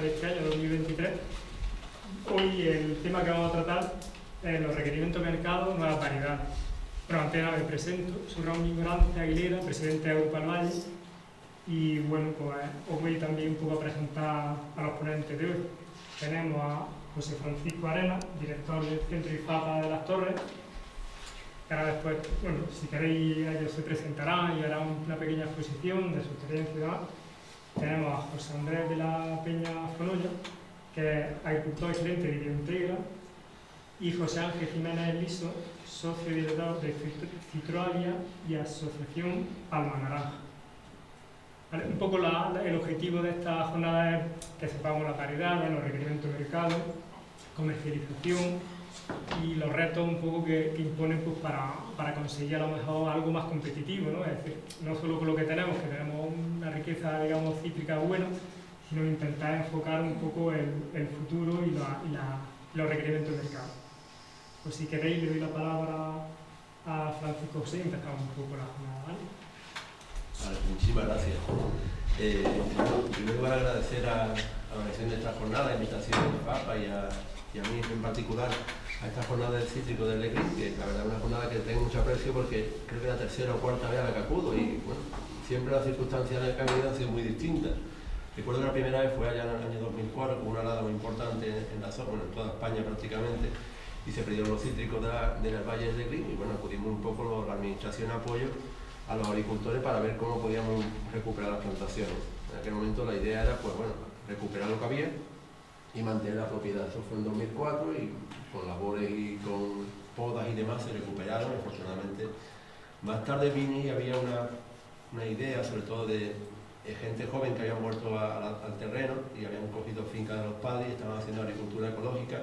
de este año, 2023. Hoy el tema que vamos a tratar es los requerimientos de mercado, nuevas variedades. Bueno, antes de nada me presento, soy Raúl Ignorancia Aguilera, presidente de Agrupa El Valle, y bueno, pues os voy también un poco a presentar a los ponentes de hoy. Tenemos a José Francisco Arenas, director del Centro IFAPA de Las Torres, que ahora después, bueno, si queréis, ellos se presentarán y harán una pequeña exposición de su experiencia y demás. Tenemos a José Andrés de la Peña Fonolla, que es agricultor excelente de Biointegra, y José Ángel Jiménez Liso, socio director de Citroalia y Asociación Palma Naranja. ¿Vale? Un poco el objetivo de esta jornada es que sepamos las variedades, los requerimientos de mercado, comercialización y los retos un poco que imponen pues, para conseguir a lo mejor algo más competitivo, ¿no? Es decir, no solo con lo que tenemos una riqueza, digamos, cítrica buena, sino intentar enfocar un poco el futuro y los requerimientos del mercado. Pues si queréis, le doy la palabra a Francisco José y empezamos un poco la jornada, ¿vale? Vale, muchísimas gracias. En primer lugar, agradecer a la organización de esta jornada, la invitación del Papa y a mí en particular a esta jornada del cítrico del Lecrín, que la verdad es una jornada que tengo mucho aprecio porque creo que es la tercera o cuarta vez a la que acudo y bueno, siempre las circunstancias de la que he venido han sido muy distintas. Recuerdo que la primera vez fue allá en el año 2004, con una helada muy importante en la zona, bueno, en toda España prácticamente, y se perdieron los cítricos del Valle del Lecrín y bueno, acudimos un poco la administración a apoyo a los agricultores para ver cómo podíamos recuperar las plantaciones. En aquel momento la idea era, pues bueno, recuperar lo que había y mantener la propiedad. Eso fue en 2004 y con labores y con podas y demás se recuperaron, afortunadamente. Más tarde vine y había una idea, sobre todo de gente joven que habían vuelto al terreno y habían cogido fincas de los padres y estaban haciendo agricultura ecológica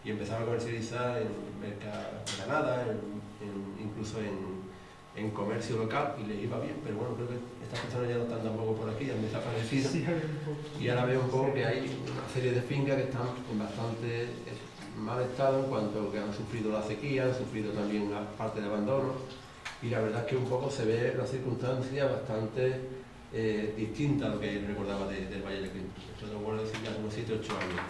y empezaban a comercializar en Granada, incluso en comercio local y les iba bien, pero bueno, creo que estas personas ya no están tampoco por aquí, han desaparecido. Sí, Y ahora veo un poco que hay una serie de fincas que están en bastante mal estado en cuanto que han sufrido la sequía, han sufrido también una parte de abandono y la verdad es que un poco se ve una circunstancia bastante distinta a lo que recordaba del Valle de Lecrín. Esto lo vuelvo a decir ya hace unos 7 o 8 años.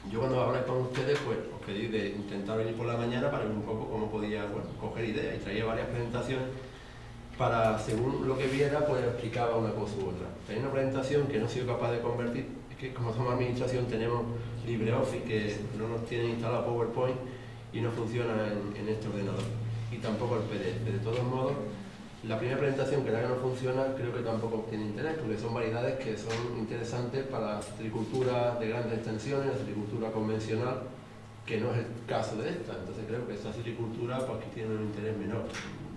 Yo cuando hablé con ustedes, pues os pedí de intentar venir por la mañana para ver un poco cómo podía coger ideas y traía varias presentaciones para, según lo que viera, pues explicaba una cosa u otra. Tenía una presentación que no he sido capaz de convertir, es que como somos administración tenemos LibreOffice que no nos tiene instalado PowerPoint y no funciona en este ordenador y tampoco el PDF. De todos modos, la primera presentación, que la que no funciona, creo que tampoco tiene interés, porque son variedades que son interesantes para la citricultura de grandes extensiones, la citricultura convencional, que no es el caso de esta. Entonces creo que esta citricultura pues, que tiene un interés menor.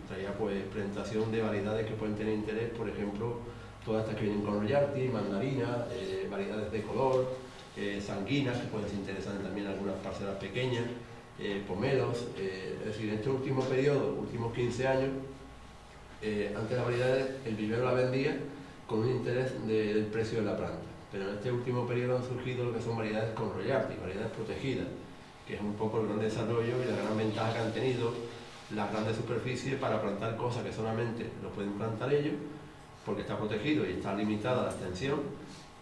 Traía pues presentación de variedades que pueden tener interés, por ejemplo, todas estas que vienen con Royalty, mandarinas, variedades de color, sanguinas, que pueden ser interesantes también algunas parcelas pequeñas, pomelos. Es decir, en este último periodo, últimos 15 años, antes las variedades, el vivero la vendía con un interés del precio de la planta, pero en este último periodo han surgido lo que son variedades con royalty, variedades protegidas, que es un poco el gran desarrollo y la gran ventaja que han tenido las grandes superficies para plantar cosas que solamente lo pueden plantar ellos, porque está protegido y está limitada la extensión,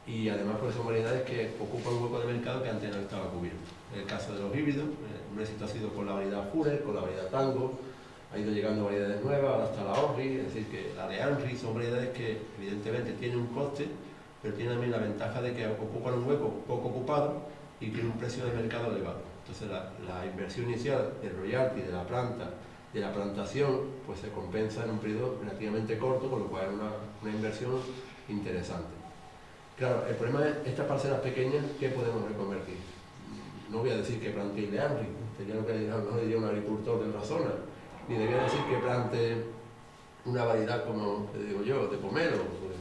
y además porque son variedades que ocupan un hueco de mercado que antes no estaba cubierto. En el caso de los híbridos, un éxito ha sido con la variedad Fuller, con la variedad Tango, ha ido llegando variedades nuevas, ahora está la Orri, es decir, que la de Henry son variedades que evidentemente tienen un coste, pero tienen también la ventaja de que ocupan un hueco poco ocupado y tienen un precio de mercado elevado. Entonces la inversión inicial del royalty, de la planta, de la plantación, pues se compensa en un periodo relativamente corto, con lo cual es una inversión interesante. Claro, el problema es estas parcelas pequeñas, ¿qué podemos reconvertir? No voy a decir que plantéis de Henry, sería lo que diría un agricultor de otra zona, ni debía decir que plante una variedad como, te digo yo, de pomelo, pues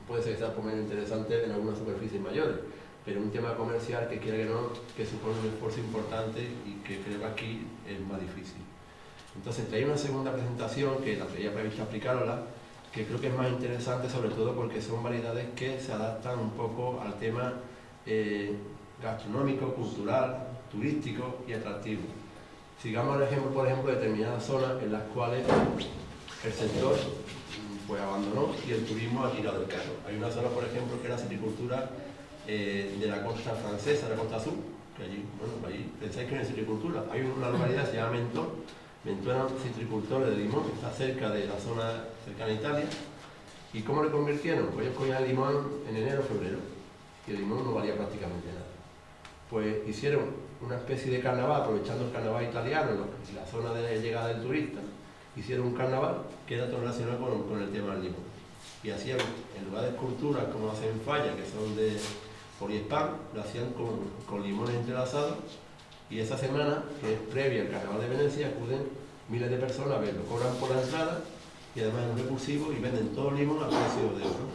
puede ser que sea pomelo interesante en algunas superficies mayores, pero un tema comercial que quiera que no, que supone un esfuerzo importante y que creo que aquí es más difícil. Entonces traía una segunda presentación que la tenía prevista explicarla, que creo que es más interesante sobre todo porque son variedades que se adaptan un poco al tema gastronómico, cultural, turístico y atractivo. Sigamos el ejemplo, por ejemplo, de determinadas zonas en las cuales el sector pues abandonó y el turismo ha tirado el carro. Hay una zona, por ejemplo, que es la citricultura de la costa francesa, de la costa azul, que allí, bueno, allí pensáis que no hay citricultura. Hay una localidad que se llama Mentón. Mentón eran citricultores de limón, que está cerca de la zona cercana a Italia. ¿Y cómo le convirtieron? Pues ellos cogían el limón en enero o febrero, y el limón no valía prácticamente nada. Pues hicieron una especie de carnaval, aprovechando el carnaval italiano y la zona de llegada del turista, hicieron un carnaval que era todo relacionado con el tema del limón. Y hacían, en lugar de esculturas como hacen en Falla, que son de poliespán, lo hacían con limones entrelazados, y esa semana, que es previa al carnaval de Venecia, acuden miles de personas a verlo, cobran por la entrada y además es un repulsivo y venden todo el limón a precio de oro.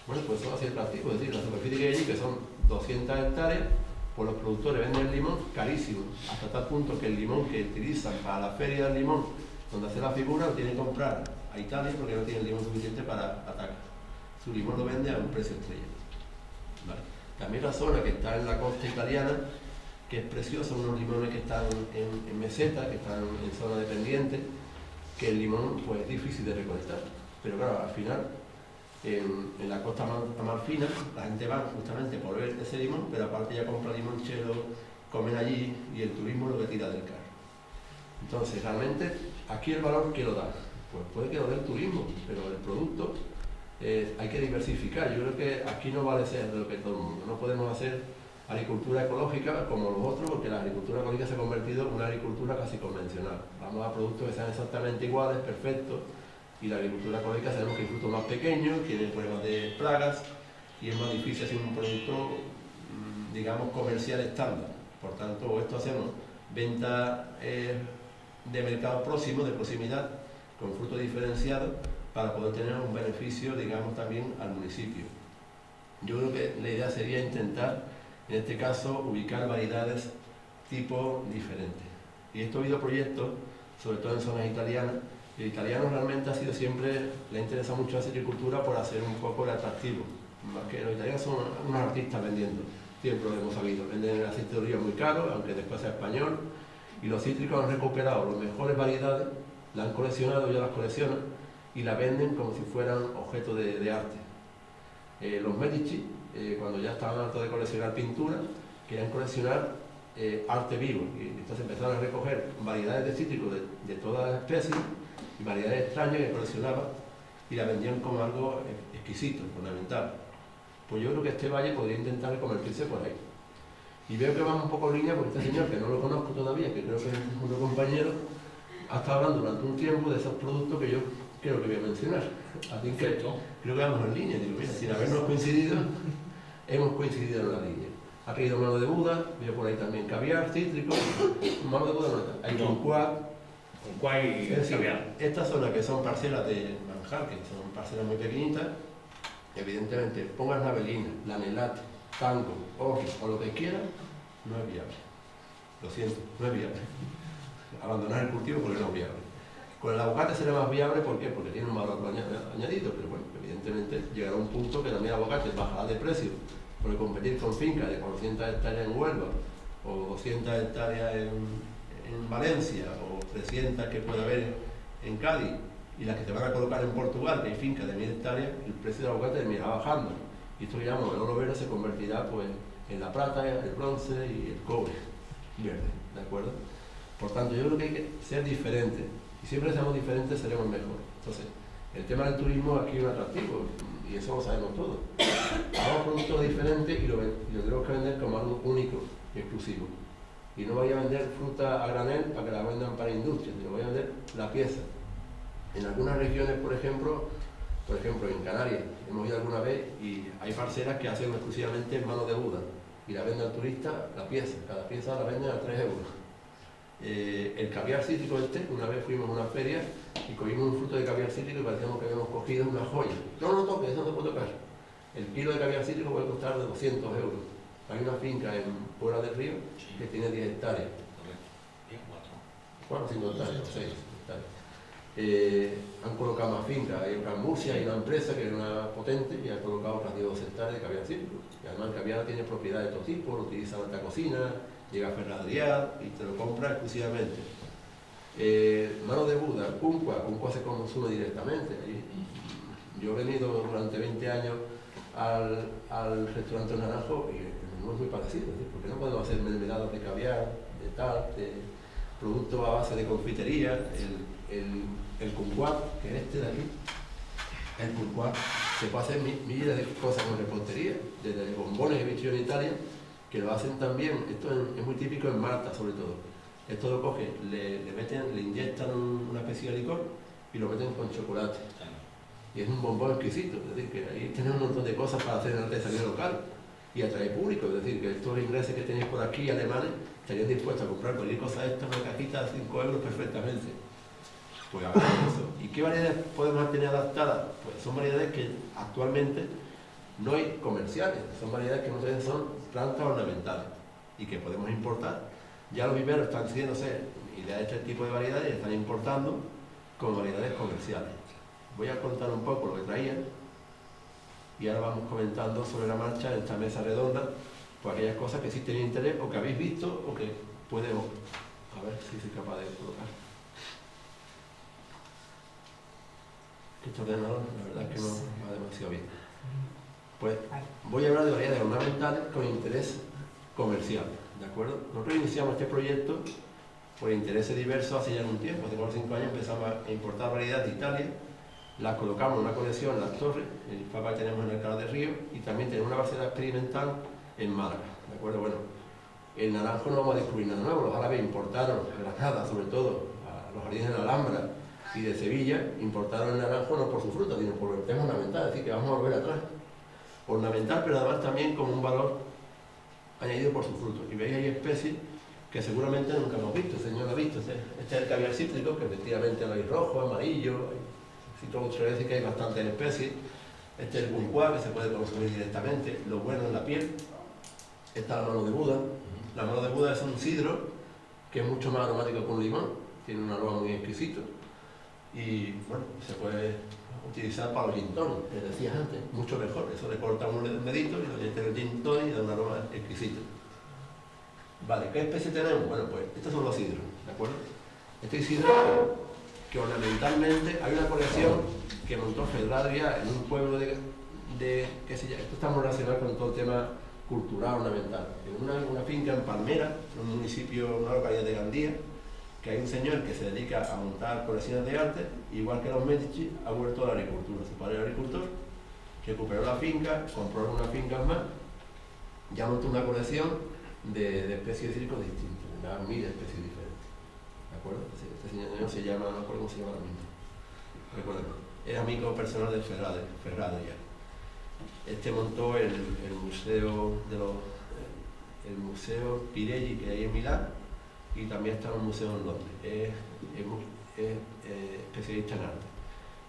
Bueno, pues eso va a ser práctico, es decir, la superficie que hay allí, que son 200 hectáreas, pues los productores venden el limón carísimo, hasta tal punto que el limón que utilizan para la feria del limón, donde hace la figura, lo tienen que comprar a Italia porque no tienen limón suficiente para atacar. Su limón lo vende a un precio estrella. ¿Vale? También la zona que está en la costa italiana, que es preciosa, unos limones que están en meseta, que están en zona de pendiente, que el limón pues es difícil de recolectar. Pero claro, al final, en la costa amalfina, la gente va justamente por ver ese limón, pero aparte ya compra limonchero, comen allí y el turismo lo que tira del carro. Entonces, realmente, aquí el valor que lo da, pues puede que lo dé el turismo, pero el producto hay que diversificar. Yo creo que aquí no vale ser de lo que todo el mundo. No podemos hacer agricultura ecológica como los otros, porque la agricultura ecológica se ha convertido en una agricultura casi convencional. Vamos a productos que sean exactamente iguales, perfectos, y la agricultura ecológica sabemos que hay frutos más pequeños, tienen problemas de plagas, y es más difícil hacer un producto, digamos, comercial estándar. Por tanto, esto hacemos venta de mercado próximo, de proximidad, con frutos diferenciados, para poder tener un beneficio, digamos, también al municipio. Yo creo que la idea sería intentar, en este caso, ubicar variedades tipo diferentes. Y esto ha habido proyectos, sobre todo en zonas italianas. El italiano realmente ha sido siempre, le interesa mucho la silvicultura por hacer un poco el atractivo. Más que los italianos son unos artistas vendiendo, siempre lo hemos sabido. Venden el aceite de oliva muy caro, aunque después sea español. Y los cítricos han recuperado las mejores variedades, la han coleccionado, ya las coleccionan, y la venden como si fueran objetos de arte. Los Medici, cuando ya estaban hartos de coleccionar pinturas, querían coleccionar arte vivo, y entonces empezaron a recoger variedades de cítricos de todas las especies y variedades extrañas que coleccionaban y la vendían como algo exquisito, fundamental. Pues yo creo que este valle podría intentar convertirse por ahí. Y veo que vamos un poco en línea porque este señor, que no lo conozco todavía, que creo que es un compañero, ha estado hablando durante un tiempo de esos productos que yo creo que voy a mencionar. Así que creo que vamos en línea. Digo, mira, sin habernos coincidido, hemos coincidido en la línea. Ha pedido mano de Buda, veo por ahí también caviar, cítrico. Mano de Buda no está. Hay concuá. Concuá y caviar. Estas zonas que son parcelas de manjar, que son parcelas muy pequeñitas, evidentemente, pongas navelina, lanelate, tango, ojo o lo que quieras, no es viable. Lo siento, no es viable. Abandonar el cultivo porque no es viable. Con el aguacate será más viable, ¿por qué? Porque tiene un valor añadido, pero bueno, evidentemente llegará un punto que también el aguacate bajará de precio, porque competir con fincas de 400 hectáreas en Huelva, o 200 hectáreas en Valencia, o 300 que puede haber en Cádiz, y las que te van a colocar en Portugal, que hay fincas de 1000 hectáreas, el precio del aguacate terminará bajando. Y esto que llamamos el oro verde se convertirá pues, en la plata, el bronce y el cobre verde, ¿de acuerdo? Por tanto, yo creo que hay que ser diferentes. Y siempre que seamos diferentes seremos mejor. Entonces, el tema del turismo aquí es un atractivo, y eso lo sabemos todos. Hagamos productos diferentes y lo tenemos que vender como algo único y exclusivo. Y no vaya a vender fruta a granel para que la vendan para industria, sino vaya a vender la pieza. En algunas regiones, por ejemplo en Canarias, hemos ido alguna vez y hay parcelas que hacen exclusivamente mano de Buda y la venden al turista la pieza, cada pieza la venden a 3 euros. El caviar cítrico una vez fuimos a una feria y cogimos un fruto de caviar cítrico y parecíamos que habíamos cogido una joya. No lo toques, eso no se puede tocar. El kilo de caviar cítrico puede costar de 200 euros. Hay una finca en Puebla del Río que tiene 10 hectáreas. 4 o 5 hectáreas, 6 hectáreas. Han colocado más fincas, hay en Murcia, hay una empresa que es una potente y ha colocado otras 10 hectáreas de caviar cítrico. Y además el caviar tiene propiedades de todo tipo, lo utiliza en alta cocina, llega a Ferradrial y te lo compra exclusivamente. Mano de Buda, Cuncuá se consume directamente. Yo he venido durante 20 años al restaurante Naranjo y el menú es muy parecido, es decir, porque no podemos hacer mermeladas de caviar, de tal, de productos a base de confitería, el kumquat, que es este de aquí, el kumquat, se puede hacer miles de cosas con repostería, desde bombones que he visto en Italia, que lo hacen también, esto es muy típico en Malta sobre todo. Esto lo cogen, le inyectan una especie de licor y lo meten con chocolate. Y es un bombón exquisito, es decir, que ahí tenéis un montón de cosas para hacer en artesanía local y atraer público, es decir, que estos ingleses que tenéis por aquí, alemanes, estarían dispuestos a comprar cualquier cosa de esta en una cajita de 5 euros perfectamente. Pues a ver eso. ¿Y qué variedades podemos tener adaptadas? Pues son variedades que actualmente no hay comerciales, son variedades que muchas veces son plantas ornamentales y que podemos importar. Ya los viveros están haciéndose ideas de este tipo de variedades y están importando como variedades comerciales. Voy a contar un poco lo que traía y ahora vamos comentando sobre la marcha en esta mesa redonda, pues aquellas cosas que sí tenéis interés o que habéis visto o que podemos. A ver si soy capaz de colocar. Este ordenador, la verdad es que no va demasiado bien. Pues voy a hablar de variedades ornamentales con interés comercial, ¿de acuerdo? Nosotros iniciamos este proyecto por intereses diversos hace ya algún tiempo. Hace como 5 años empezamos a importar variedades de Italia, las colocamos en una colección en Las Torres, el papá que tenemos en el Canal de Río, y también tenemos una variedad experimental en Málaga, ¿de acuerdo? Bueno, el naranjo no vamos a descubrir nada nuevo, los árabes importaron a Granada, sobre todo, a los jardines de la Alhambra y de Sevilla, importaron el naranjo no por su fruta, sino por el tema ornamental, es decir, que vamos a volver atrás. Ornamental, pero además también con un valor añadido por su fruto. Y veis, hay especies que seguramente nunca hemos visto, el señor lo ha visto. Este es el caviar cítrico, que efectivamente lo hay rojo, amarillo, si todo ustedes decir que hay bastantes especies. Este es el kumquat, que se puede consumir directamente, lo bueno en la piel. Esta es la mano de Buda. La mano de Buda es un sidro que es mucho más aromático que un limón, tiene un aroma muy exquisito y bueno, se puede utilizar para los gin tonic, que decías antes, mucho mejor. Eso le corta un dedito y lo mete en el gin tonic y da un aroma exquisito. Vale, ¿qué especie tenemos? Bueno, pues estos son los sidros, ¿de acuerdo? Este sidro que ornamentalmente hay una colección que montó Fedradria en un pueblo qué sé yo, esto está muy relacionado con todo el tema cultural ornamental. En una finca en Palmera, en un municipio, una localidad de Gandía, que hay un señor que se dedica a montar colecciones de arte, igual que los Medici, ha vuelto a la agricultura. Su padre era agricultor, recuperó la finca, compró unas fincas más, ya montó una colección de especies de cítricos distintas, unas 1000 especies diferentes. ¿De acuerdo? Este señor se llama, no recuerdo cómo se llama ahora mismo. Recuerdo, es amigo personal de Ferradria. Este montó el museo el museo Pirelli que hay en Milán y también está en un museo en Londres. Es especialista en arte.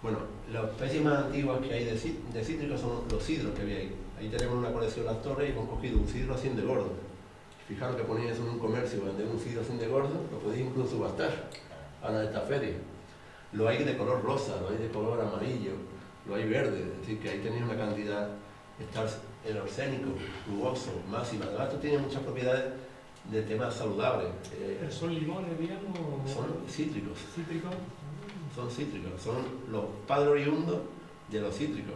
Bueno, las especies más antiguas que hay de cítricos son los sidros que veis. Ahí tenemos una colección de Las Torres y hemos cogido un sidro así de gordo. Fijaros que ponéis eso en un comercio, vender un sidro así de gordo, lo podéis incluso subastar ahora en esta feria. Lo hay de color rosa, lo hay de color amarillo, lo hay verde, es decir, que ahí tenéis una cantidad, está el arsénico, jugoso, máxima. Además, esto tiene muchas propiedades de temas saludables. ¿Pero son limones, digamos? Son cítricos. ¿Cítricos? Son cítricos, son los padres oriundos de los cítricos.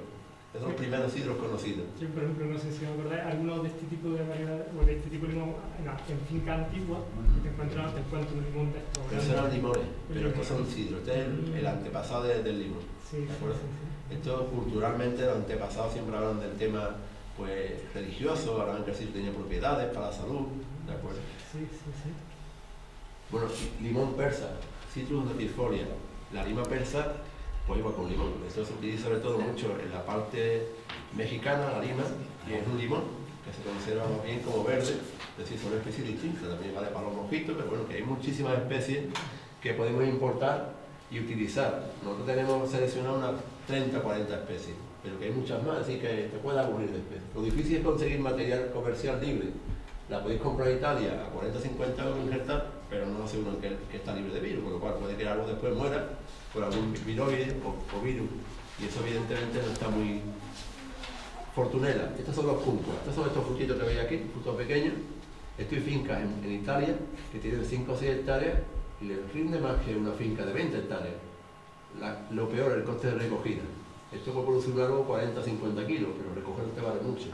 Son los primeros sidros conocidos. Yo, por ejemplo, no sé si me acordáis, algunos de este tipo de variedades, o de este tipo de limón, en finca antigua, te encuentras un limón de estos. Esos eran limones, pero estos son sidros. Este es el antepasado del limón. Sí, ¿De acuerdo? sí. Esto culturalmente, los antepasados siempre hablan del tema pues, religioso, hablan que el sidro tenía propiedades para la salud. ¿De acuerdo? Sí. Bueno, limón persa, Citrus notifolia. La lima persa, pues igual con limón. Esto se utiliza sobre todo mucho en la parte mexicana, la lima, y es un limón que se conserva más bien como verde, es decir, son especies distintas, también vale para los mojitos, pero bueno, que hay muchísimas especies que podemos importar y utilizar. Nosotros tenemos seleccionado unas 30 o 40 especies, pero que hay muchas más, así que te puede aburrir de especies. Lo difícil es conseguir material comercial libre. La podéis comprar en Italia a 40 o 50 euros injertar, pero no aseguran que está libre de virus, con lo cual puede que algo después muera por algún viroide o virus, y eso evidentemente no está muy fortunera. Estos son los kumquat, estos son estos frutitos que veis aquí, frutos pequeños. Estoy fincas en Italia que tienen 5 o 6 hectáreas y les rinde más que una finca de 20 hectáreas. Lo peor es el coste de recogida. Esto puede producir un árbol 40 50 kilos, pero recoger te vale mucho.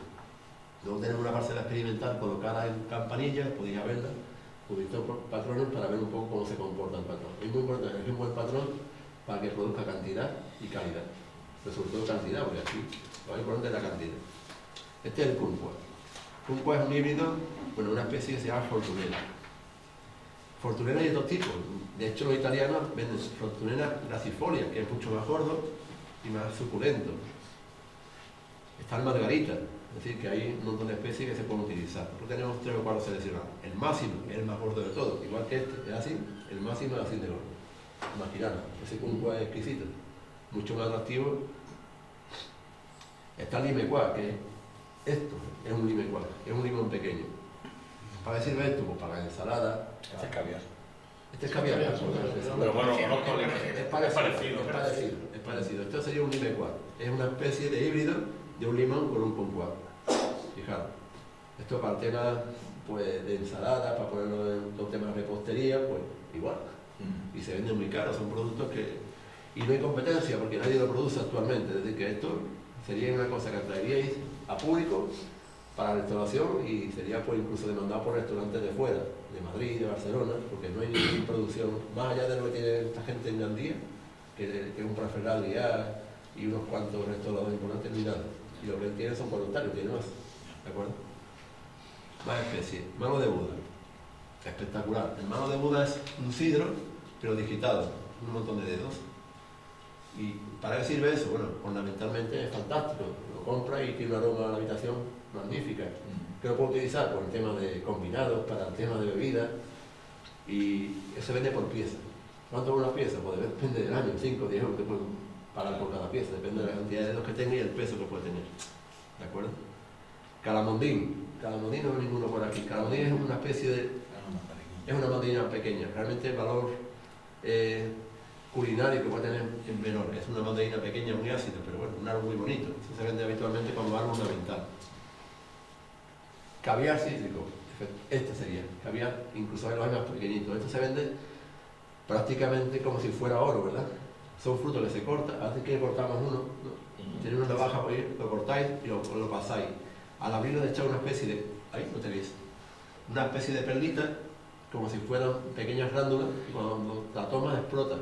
Luego tenemos una parcela experimental colocada en campanillas, podéis verla, con distintos patrones para ver un poco cómo se comporta el patrón. Es muy importante elegir un buen patrón para que produzca cantidad y calidad, pero sobre todo cantidad, porque aquí lo más importante es la cantidad. Este es el Kumquat. Kumquat es un híbrido, bueno, una especie que se llama Fortunera. Fortunera hay de dos tipos. De hecho, los italianos venden Fortunera gracifolia, que es mucho más gordo y más suculento. Está el Margarita, es decir, que hay un montón de especies que se pueden utilizar. Nosotros tenemos 3 o 4 seleccionados. El máximo, que es el más gordo de todos, igual que este, es así, el máximo es así de gordo. Imaginad, ese Kumquat es exquisito, mucho más atractivo. Está el Limequat, que es esto, es un Limequat, es un limón pequeño. ¿Para qué sirve esto? Pues para la ensalada. Este es caviar. Este es caviar. Pero bueno, conozco el Es parecido. Esto sería un Limequat. Es una especie de híbrido de un limón con un Kumquat. Fijaros. Esto para el tema pues, de ensalada, para ponerlo en los temas de repostería, pues igual. Y se venden muy caros, son productos que... Y no hay competencia porque nadie lo produce actualmente. Es decir, que esto sería una cosa que atraeríais a público para la restauración y sería pues incluso demandado por restaurantes de fuera, de Madrid, de Barcelona, porque no hay ninguna producción, más allá de lo que tiene esta gente en Gandía, que compra Ferrari y unos cuantos restauradores importantes, ni nada. Y lo que él tiene son voluntarios, tiene más. ¿De acuerdo? Más especies. Mano de Buda. Espectacular. El mano de Buda es un sidro, pero digitado, un montón de dedos. ¿Y para qué sirve eso? Bueno, ornamentalmente es fantástico. Lo compra y tiene un aroma a la habitación magnífica. Que lo puedo utilizar por el tema de combinados, para el tema de bebidas. Y eso se vende por pieza. ¿Cuánto es una pieza? Pues depende del año, 5 o 10 euros que pueden pagar por cada pieza. Depende de la cantidad de dedos que tenga y el peso que puede tener. ¿De acuerdo? Calamondín. Calamondín no hay ninguno por aquí. Calamondín es una especie de... Es una mandarina pequeña. Realmente el valor culinario que puede tener es menor. Es una mandarina pequeña, muy ácida, pero bueno, un árbol muy bonito. Eso se vende habitualmente como árbol ornamental. Caviar cítrico. Este sería. Caviar, incluso hay los más pequeñitos. Esto se vende prácticamente como si fuera oro, ¿verdad? Son frutos que se cortan. Hace que cortamos uno, ¿no? Tiene una navaja, pues, lo cortáis y lo pasáis. Al abrirlo de echar una especie de... Ahí lo tenéis. Una especie de perlita, como si fueran pequeñas glándulas, y cuando la tomas explota.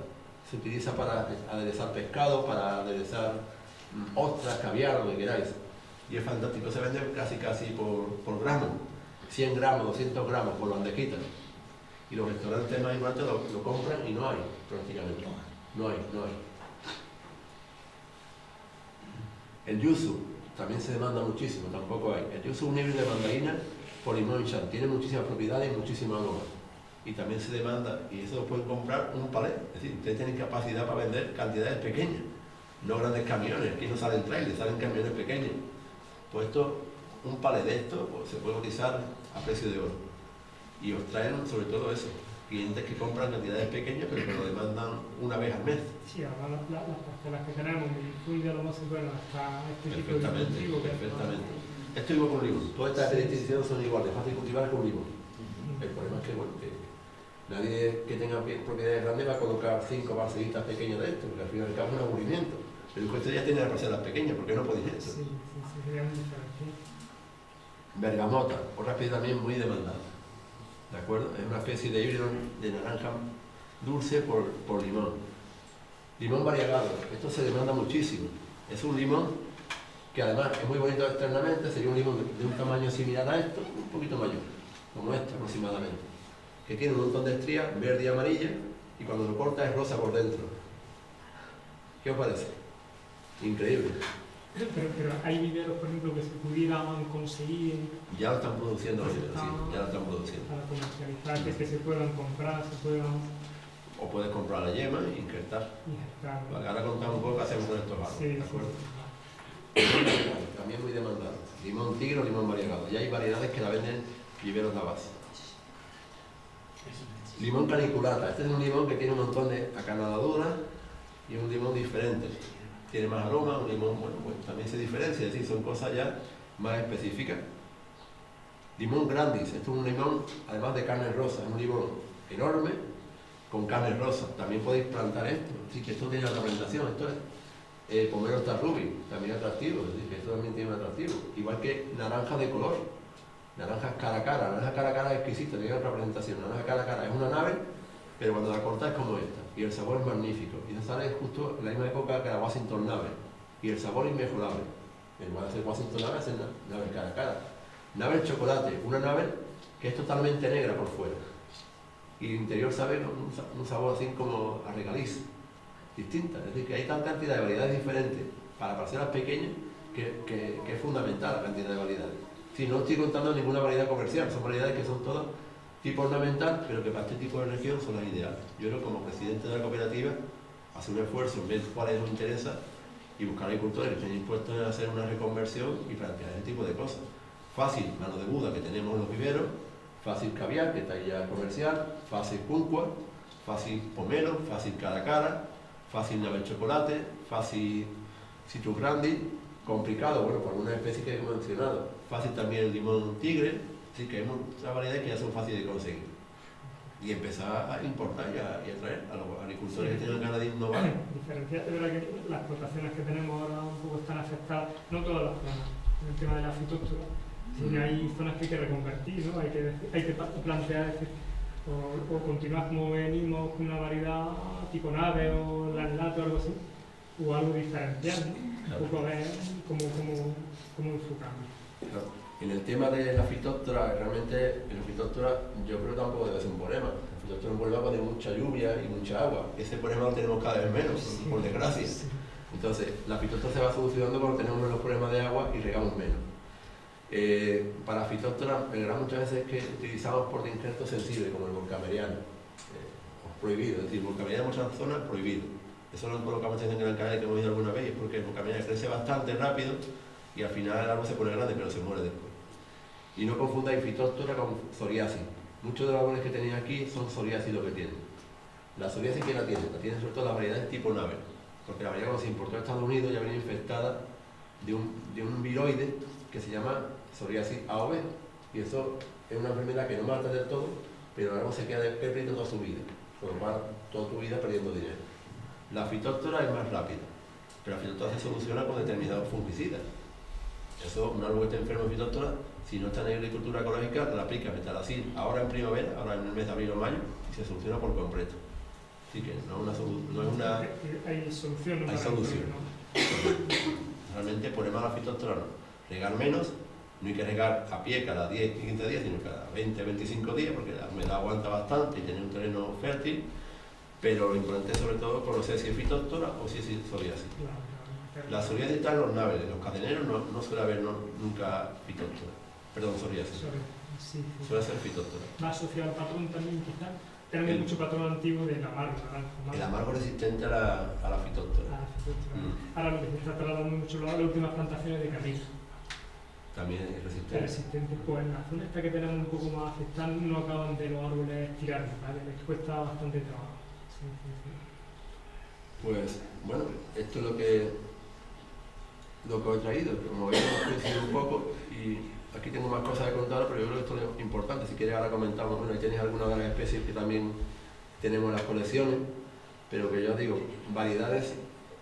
Se utiliza para aderezar pescado, para aderezar ostras, caviar, lo que queráis. Y es fantástico, se vende casi por gramo. 100 gramos, 200 gramos por bandejita. Y los restaurantes más importantes lo compran y no hay, prácticamente. No hay. El yuzu también se demanda muchísimo, tampoco hay. El yuzu es un híbrido de mandarina por limón y tiene muchísimas propiedades y muchísima aroma. Y también se demanda, y eso lo pueden comprar un palé. Es decir, ustedes tienen capacidad para vender cantidades pequeñas, no grandes camiones. Aquí no salen trailers, salen camiones pequeños. Pues esto, un palé de esto, pues, se puede utilizar a precio de oro. Y os traen sobre todo eso, clientes que compran cantidades pequeñas pero que lo demandan una vez al mes. Sí, además las parcelas que tenemos, muy de lo más bueno hasta este tipo de Perfectamente, cultivo. perfectamente. Esto igual con limón. Todas estas distinciones son iguales, fácil cultivar con limón. El problema es que, bueno, que nadie que tenga propiedades grandes va a colocar 5 parcelitas pequeñas de esto, porque al fin y al cabo es un aburrimiento. Pero usted ya tiene las parcelas pequeñas, ¿por qué no podéis esto? Sí, sería muy diferente. Bergamota, otra especie también muy demandada. ¿De acuerdo? Es una especie de híbrido de naranja dulce por limón. Limón variegado, esto se demanda muchísimo. Es un limón que además es muy bonito externamente, sería un limón de un tamaño similar a esto, un poquito mayor, como este aproximadamente, que tiene un montón de estrías verde y amarilla y cuando lo cortas es rosa por dentro. ¿Qué os parece? Increíble. Pero hay viveros, por ejemplo, que se pudieran conseguir. Ya lo están produciendo, sí, ya lo están produciendo. Para comercializar, que se puedan comprar, se puedan O puedes comprar la yema e injertar. Vale, ahora contamos un poco qué hacemos con estos árboles, Sí, ¿de acuerdo? También muy demandado. Limón tigre o limón variegado. Ya hay variedades que la venden viveros de base. Limón caniculata. Este es un limón que tiene un montón de acanaladuras y un limón diferente. Tiene más aroma, un limón, bueno, pues también se diferencia, es decir, son cosas ya más específicas. Limón grandis. Esto es un limón, además de carne rosa, es un limón enorme con carne rosa. También podéis plantar esto. Así que esto tiene otra presentación. Esto es pomelo Tarrubi, también atractivo, es decir, que esto también tiene un atractivo. Igual que naranja de color, naranjas cara a cara, naranja cara a cara es exquisita, tiene otra presentación. Naranja cara a cara es una nave, pero cuando la cortas es como esta, y el sabor es magnífico. Y se sale justo en la misma época que la Washington Nave, y el sabor inmejorable. En lugar de hacer Washington Nave, hacen nave cara a cara. Nave chocolate, una nave que es totalmente negra por fuera, y el interior sabe un sabor así como a regaliz, distinta. Es decir, que hay tal cantidad de variedades diferentes para parcelas pequeñas que es fundamental la cantidad de variedades. Si no estoy contando ninguna variedad comercial, son variedades que son todas tipo ornamental, pero que para este tipo de región son las ideales. Yo creo que como presidente de la cooperativa, hacer un esfuerzo en ver cuáles nos interesa y buscar agricultores que estén dispuestos a hacer una reconversión y plantear ese tipo de cosas. Fácil, mano de Buda, que tenemos en los viveros, fácil caviar, que está ya comercial, fácil cuncua, fácil pomelo, fácil cara a cara, fácil nave chocolate, fácil citrus grandi, complicado, bueno, por algunas especies que hemos mencionado, fácil también el limón tigre, así que hay muchas variedades que ya son fáciles de conseguir. Y empezar a importar y a traer a los agricultores que tengan ganas de innovar. Diferenciar, es verdad que las explotaciones que tenemos ahora un poco están afectadas, no todas las zonas, en el tema de la fitotura, sino hay zonas que hay que reconvertir, ¿no? Hay que plantear, o continuar como venimos con una variedad tipo nave o lanelato o algo así, o algo diferencial, ¿no? Un poco a ver cómo enfocamos. Claro. En el tema de la fitóptora, realmente en la fitóptora yo creo que tampoco debe ser un problema. La fitóptora es un problema de mucha lluvia y mucha agua. Ese problema lo tenemos cada vez menos, por desgracia. Entonces, la fitóptora se va solucionando cuando tenemos menos problemas de agua y regamos menos. Para fitóptora, el gran muchas veces es que utilizamos portainjertos sensibles, como el volcameriano, prohibido. Es decir, el volcameriano en muchas zonas prohibido. Eso lo colocamos en el canal que hemos ido alguna vez, es porque el volcameriano crece bastante rápido y al final el árbol se pone grande, pero se muere después. Y no confundáis fitóptora con psoriasis. Muchos de los árboles que tenéis aquí son psoriasis lo que tienen. La psoriasis, ¿quién la tiene? La tienen sobre todo las variedades tipo nave, porque la variedad cuando se importó a Estados Unidos ya venía infectada de un viroide que se llama psoriasis A o B, y eso es una enfermedad que no mata del todo, pero el árbol se queda perdiendo toda su vida, con lo cual toda tu vida perdiendo dinero. La fitóptora es más rápida, pero la fitóptora se soluciona con determinados fungicidas. Eso, un árbol que esté enfermo de fitóptora, si no está en agricultura ecológica, la aplica metalacil ahora en primavera, ahora en el mes de abril o mayo, y se soluciona por completo. Así que no es una... Hay solución. Hay solución. Realmente, por el mal a la fitóptora no. Regar menos, no hay que regar a pie cada 10 y 15 días, sino cada 20, 25 días, porque la humedad aguanta bastante y tiene un terreno fértil, pero lo importante es sobre todo conocer si es fitóptora o si es psoriasis. La psoriasis está en los naves, en los cadeneros no suele haber nunca fitóptora, perdón, psoriasis. Sí. Suele ser fitóptora. Más asociado al patrón también, quizás. Tenemos mucho patrón antiguo del amargo, naranja. El amargo resistente a la fitóptora. Ahora lo que se está trasladando mucho las últimas plantaciones de camino. También es resistente. Resistente, pues en la zona esta que tenemos un poco más afectada no acaban de los árboles tirar, ¿vale? Les cuesta bastante trabajo. Sí. Pues bueno, esto es lo que os he traído, como veis hemos coincidido un poco y aquí tengo más cosas que contar, pero yo creo que esto es importante. Si queréis ahora comentamos, bueno, ahí tenéis algunas de las especies que también tenemos en las colecciones, pero que yo os digo, variedades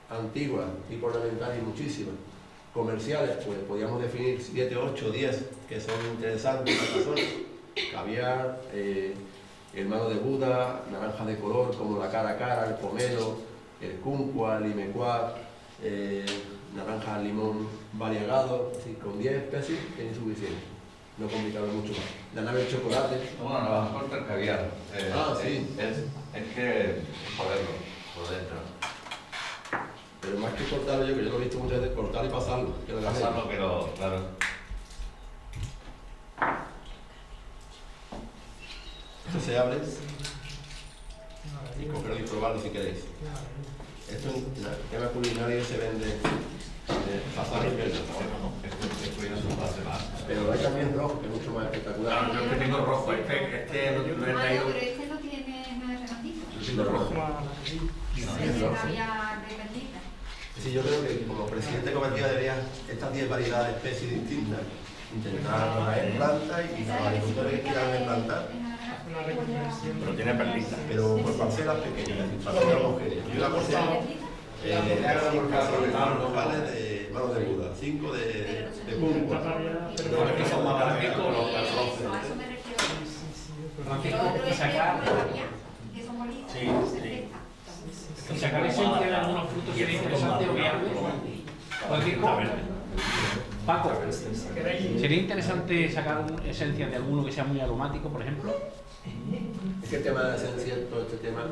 antiguas, tipo ornamentales y muchísimas. Comerciales, pues podríamos definir 7, 8, 10 que son interesantes en esta zona. Caviar, el mano de Buda, naranja de color como la cara a cara, el pomelo, el cuncua, el limecuá, naranja al limón variegado, así con 10 especies es suficiente, no complicado mucho más. La nave de chocolate. Bueno, no vas a cortar el caviar. Sí. Es que joderlo por dentro. Pero más que cortarlo, yo lo he visto muchas veces, cortar y pasarlo. Pasarlo, pero claro. Esto se abre y cogerlo y probarlo si queréis. Esto en el tema culinario se vende pasar y verde. Esto ya es un base más. Pero hay también rojo, que es mucho más espectacular. Claro, yo es que tengo rojo. Este lo he traído. Pero este no tiene nada de renacito. Yo tengo rojo. Es caviar de bendita. Sí, yo creo que como presidente de cooperativa debería estas 10 variedades de especies distintas intentar traer plantas y los agricultores que quieran plantar. Pero tiene perlitas. Pero por parcelas pequeñas, parcelas homogéneas. Y una cosa, Nopales de mano de Buda, 5 de pulpo. Aquí son más baratos los Eso, a eso me refiero. Francisco, Lo otro y es sacar, que son bolitas. Sí, sí. y sacar esencia de algunos frutos sería interesante obviarlos. Francisco, Paco, ¿sería interesante sacar esencia de alguno que sea muy aromático, por ejemplo? Es que el tema de la esencia, todo este tema,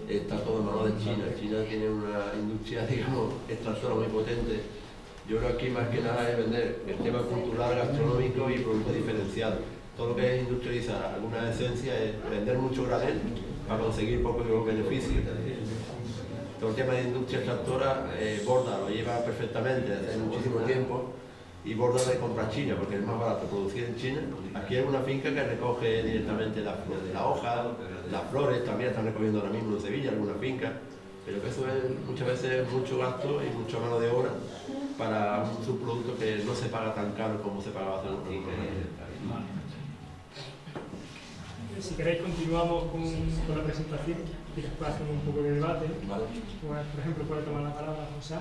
está todo en manos de China. China tiene una industria, digamos, extractora muy potente. Yo creo que aquí más que nada es vender el tema cultural, gastronómico y productos diferenciados. Todo lo que es industrializar alguna esencia es vender mucho granel para conseguir pocos beneficios. Todo el tema de industria extractora, Borda lo lleva perfectamente hace muchísimo tiempo y Borda le compra a China porque es más barato producir en China. Aquí hay una finca que recoge directamente las flores de la hoja, las flores, también están recogiendo ahora mismo en Sevilla alguna finca, pero que eso es muchas veces mucho gasto y mucha mano de obra para un subproducto que no se paga tan caro como se pagaba hace unos años. Si queréis continuamos con la presentación y después hacemos un poco de debate. ¿Vale? Pues, por ejemplo, puede tomar la palabra José.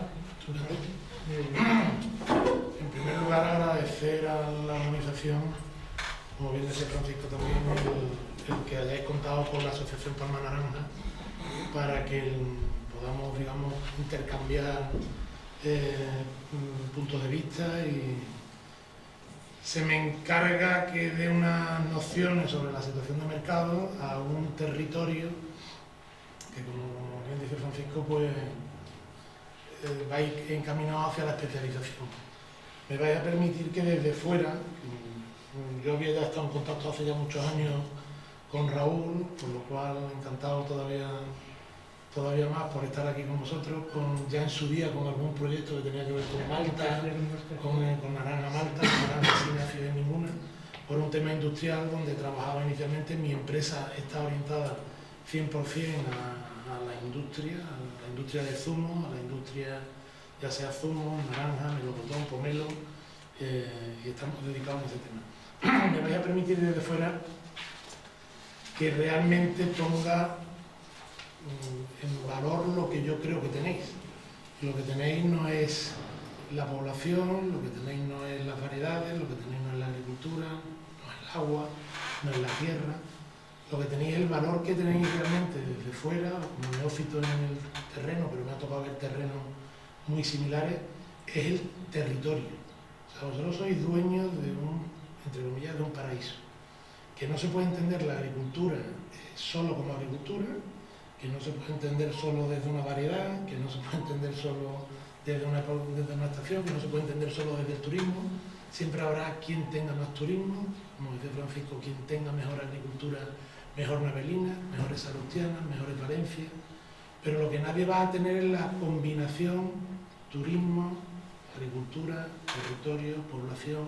En primer lugar, agradecer a la organización, como bien decía Francisco también, el que hayáis contado con la Asociación Palma Naranja para que podamos, digamos, intercambiar puntos de vista y se me encarga que dé unas nociones sobre la situación de mercado a un territorio que, como bien dice Francisco, pues va a ir encaminado hacia la especialización. Me vais a permitir que desde fuera, yo había ya estado en contacto hace ya muchos años con Raúl, por lo cual encantado todavía más por estar aquí con vosotros, ya en su día con algún proyecto que tenía que ver con Malta, con naranja Malta, naranja sin ácido ninguna, por un tema industrial donde trabajaba inicialmente. Mi empresa está orientada 100% a la industria de zumo, a la industria ya sea zumo, naranja, melocotón, pomelo, y estamos dedicados a ese tema. Me vais a permitir desde fuera que realmente ponga en valor lo que yo creo que tenéis. Lo que tenéis no es la población, lo que tenéis no es las variedades, lo que tenéis no es la agricultura, no es el agua, no es la tierra. Lo que tenéis es el valor que tenéis realmente desde fuera, como neófito en el terreno, pero me ha tocado ver terrenos muy similares, es el territorio. O sea, vosotros sois dueños de entre comillas, de un paraíso. Que no se puede entender la agricultura solo como agricultura, que no se puede entender solo desde una variedad, que no se puede entender solo desde una estación, que no se puede entender solo desde el turismo. Siempre habrá quien tenga más turismo, como dice Francisco, quien tenga mejor agricultura, mejor Navelina, mejores Salustianas, mejores Valencia, pero lo que nadie va a tener es la combinación turismo, agricultura, territorio, población.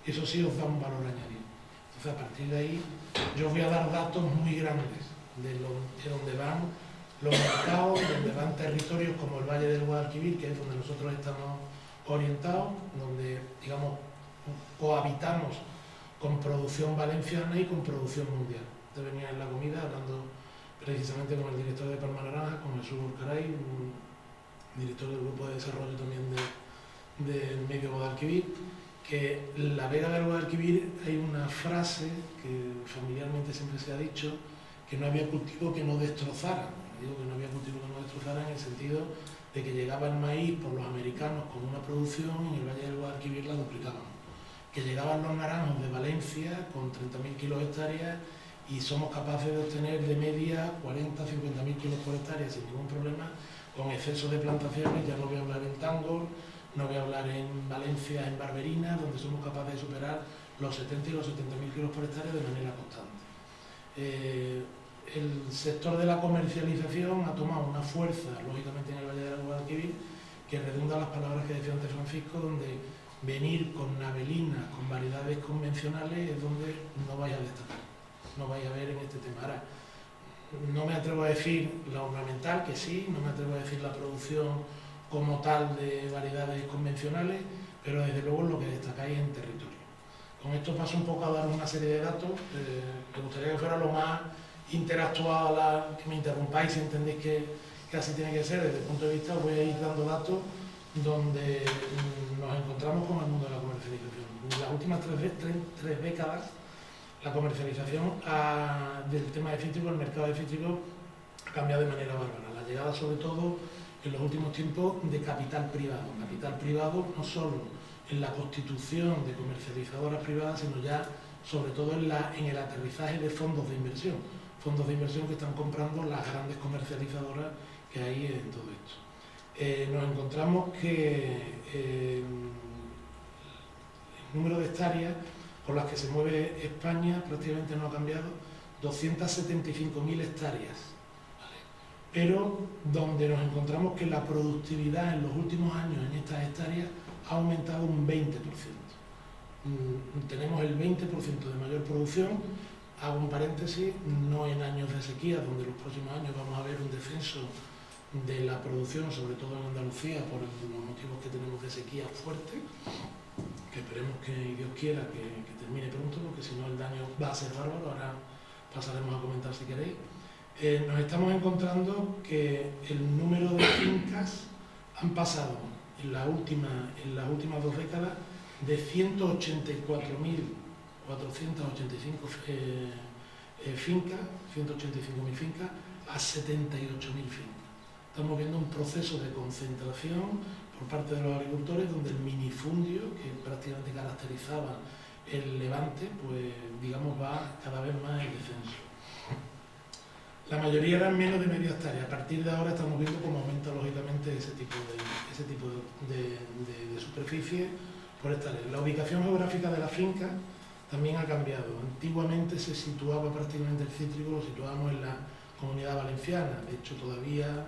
Eso sí os da un valor añadido. Entonces, a partir de ahí, yo os voy a dar datos muy grandes de donde van los mercados, donde van territorios como el Valle del Guadalquivir, que es donde nosotros estamos orientados, donde, digamos, cohabitamos con producción valenciana y con producción mundial. Te venía en la comida hablando precisamente con el director de Palma Naranja, con Jesús Urcaray, un director del grupo de desarrollo también del medio Guadalquivir, que en la Vega del Guadalquivir hay una frase que familiarmente siempre se ha dicho, que no había cultivo que no destrozara. Digo que no había cultivo que no destrozara en el sentido de que llegaba el maíz por los americanos con una producción y en el Valle del Guadalquivir la duplicaban. Que llegaban los naranjos de Valencia con 30.000 kilos hectáreas y somos capaces de obtener de media 40 50.000 kilos por hectárea sin ningún problema, con exceso de plantaciones. Ya no voy a hablar en Tángor, no voy a hablar en Valencia, en Barberina, donde somos capaces de superar los 70 y los 70.000 kilos por hectárea de manera constante. El sector de la comercialización ha tomado una fuerza, lógicamente, en el Valle del Guadalquivir, que redunda a las palabras que decía antes Francisco, donde venir con Navelina, con variedades convencionales, es donde no vais a destacar, no vais a ver en este tema. Ahora, no me atrevo a decir la ornamental, que sí, no me atrevo a decir la producción como tal de variedades convencionales, pero desde luego lo que destacáis en territorio. Con esto paso un poco a dar una serie de datos. Me gustaría que fuera lo más interactuado, que me interrumpáis si entendéis que que así tiene que ser. Desde el punto de vista, voy a ir dando datos donde nos encontramos con el mundo de la comercialización. En las últimas tres décadas, la comercialización del tema de cítricos, el mercado de cítricos, ha cambiado de manera bárbara. La llegada, sobre todo, en los últimos tiempos, de capital privado. Capital privado no solo en la constitución de comercializadoras privadas, sino ya, sobre todo, en el aterrizaje de fondos de inversión. Fondos de inversión que están comprando las grandes comercializadoras que hay en todo esto. Nos encontramos que el número de hectáreas por las que se mueve España prácticamente no ha cambiado, 275.000 hectáreas, ¿vale? Pero donde nos encontramos que la productividad en los últimos años en estas hectáreas ha aumentado un 20%. Tenemos el 20% de mayor producción. Hago un paréntesis, no en años de sequía, donde los próximos años vamos a ver un descenso de la producción, sobre todo en Andalucía, por los motivos que tenemos de sequía fuerte, que esperemos que Dios quiera que termine pronto, porque si no el daño va a ser bárbaro. Ahora pasaremos a comentar si queréis. Nos estamos encontrando que el número de fincas han pasado en las últimas 2 décadas de 184.485 fincas, 185.000 fincas, a 78.000 fincas. Estamos viendo un proceso de concentración por parte de los agricultores, donde el minifundio, que prácticamente caracterizaba el Levante, pues digamos va cada vez más en descenso. La mayoría eran menos de media hectárea. A partir de ahora estamos viendo cómo aumenta lógicamente ese tipo de superficie por hectárea. La ubicación geográfica de la finca también ha cambiado. Antiguamente se situaba prácticamente el cítrico, lo situábamos en la Comunidad Valenciana. De hecho, todavía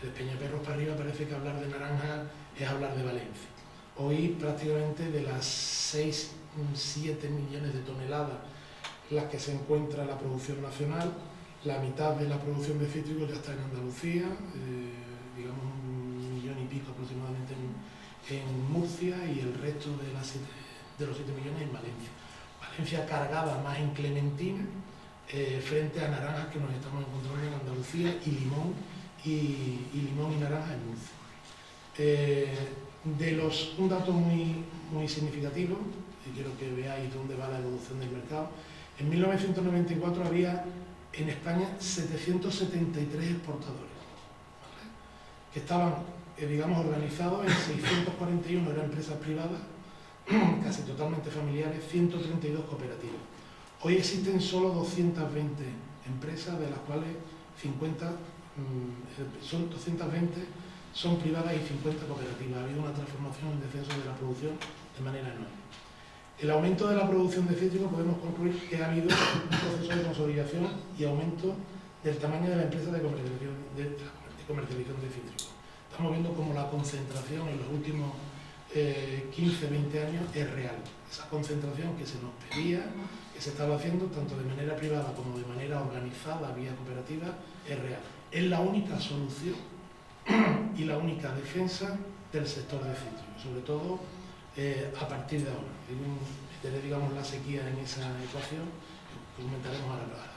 desde Peñaperros para arriba parece que hablar de naranja es hablar de Valencia. Hoy prácticamente de las 6-7 millones de toneladas en las que se encuentra la producción nacional, la mitad de la producción de cítricos ya está en Andalucía, digamos 1 millón y pico aproximadamente en Murcia, y el resto de los 7 millones en Valencia. Valencia cargada más en clementina frente a naranjas que nos estamos encontrando en Andalucía, y limón y naranja en Murcia. Un dato muy significativo, y quiero que veáis dónde va la evolución del mercado. En 1994 había en España 773 exportadores, ¿vale?, que estaban, digamos, organizados en 641 eran empresas privadas, casi totalmente familiares, 132 cooperativas. Hoy existen solo 220 empresas, de las cuales 220 son privadas y 50 cooperativas. Ha habido una transformación, un descenso de la producción de manera enorme. El aumento de la producción de cítricos, podemos concluir que ha habido un proceso de consolidación y aumento del tamaño de la empresa de comercialización de cítricos. Estamos viendo cómo la concentración en los últimos 15-20 años es real. Esa concentración que se nos pedía, que se estaba haciendo tanto de manera privada como de manera organizada vía cooperativa, es real. Es la única solución y la única defensa del sector de cítricos, sobre todo a partir de ahora. Meteré, digamos, la sequía en esa ecuación, que comentaremos ahora después.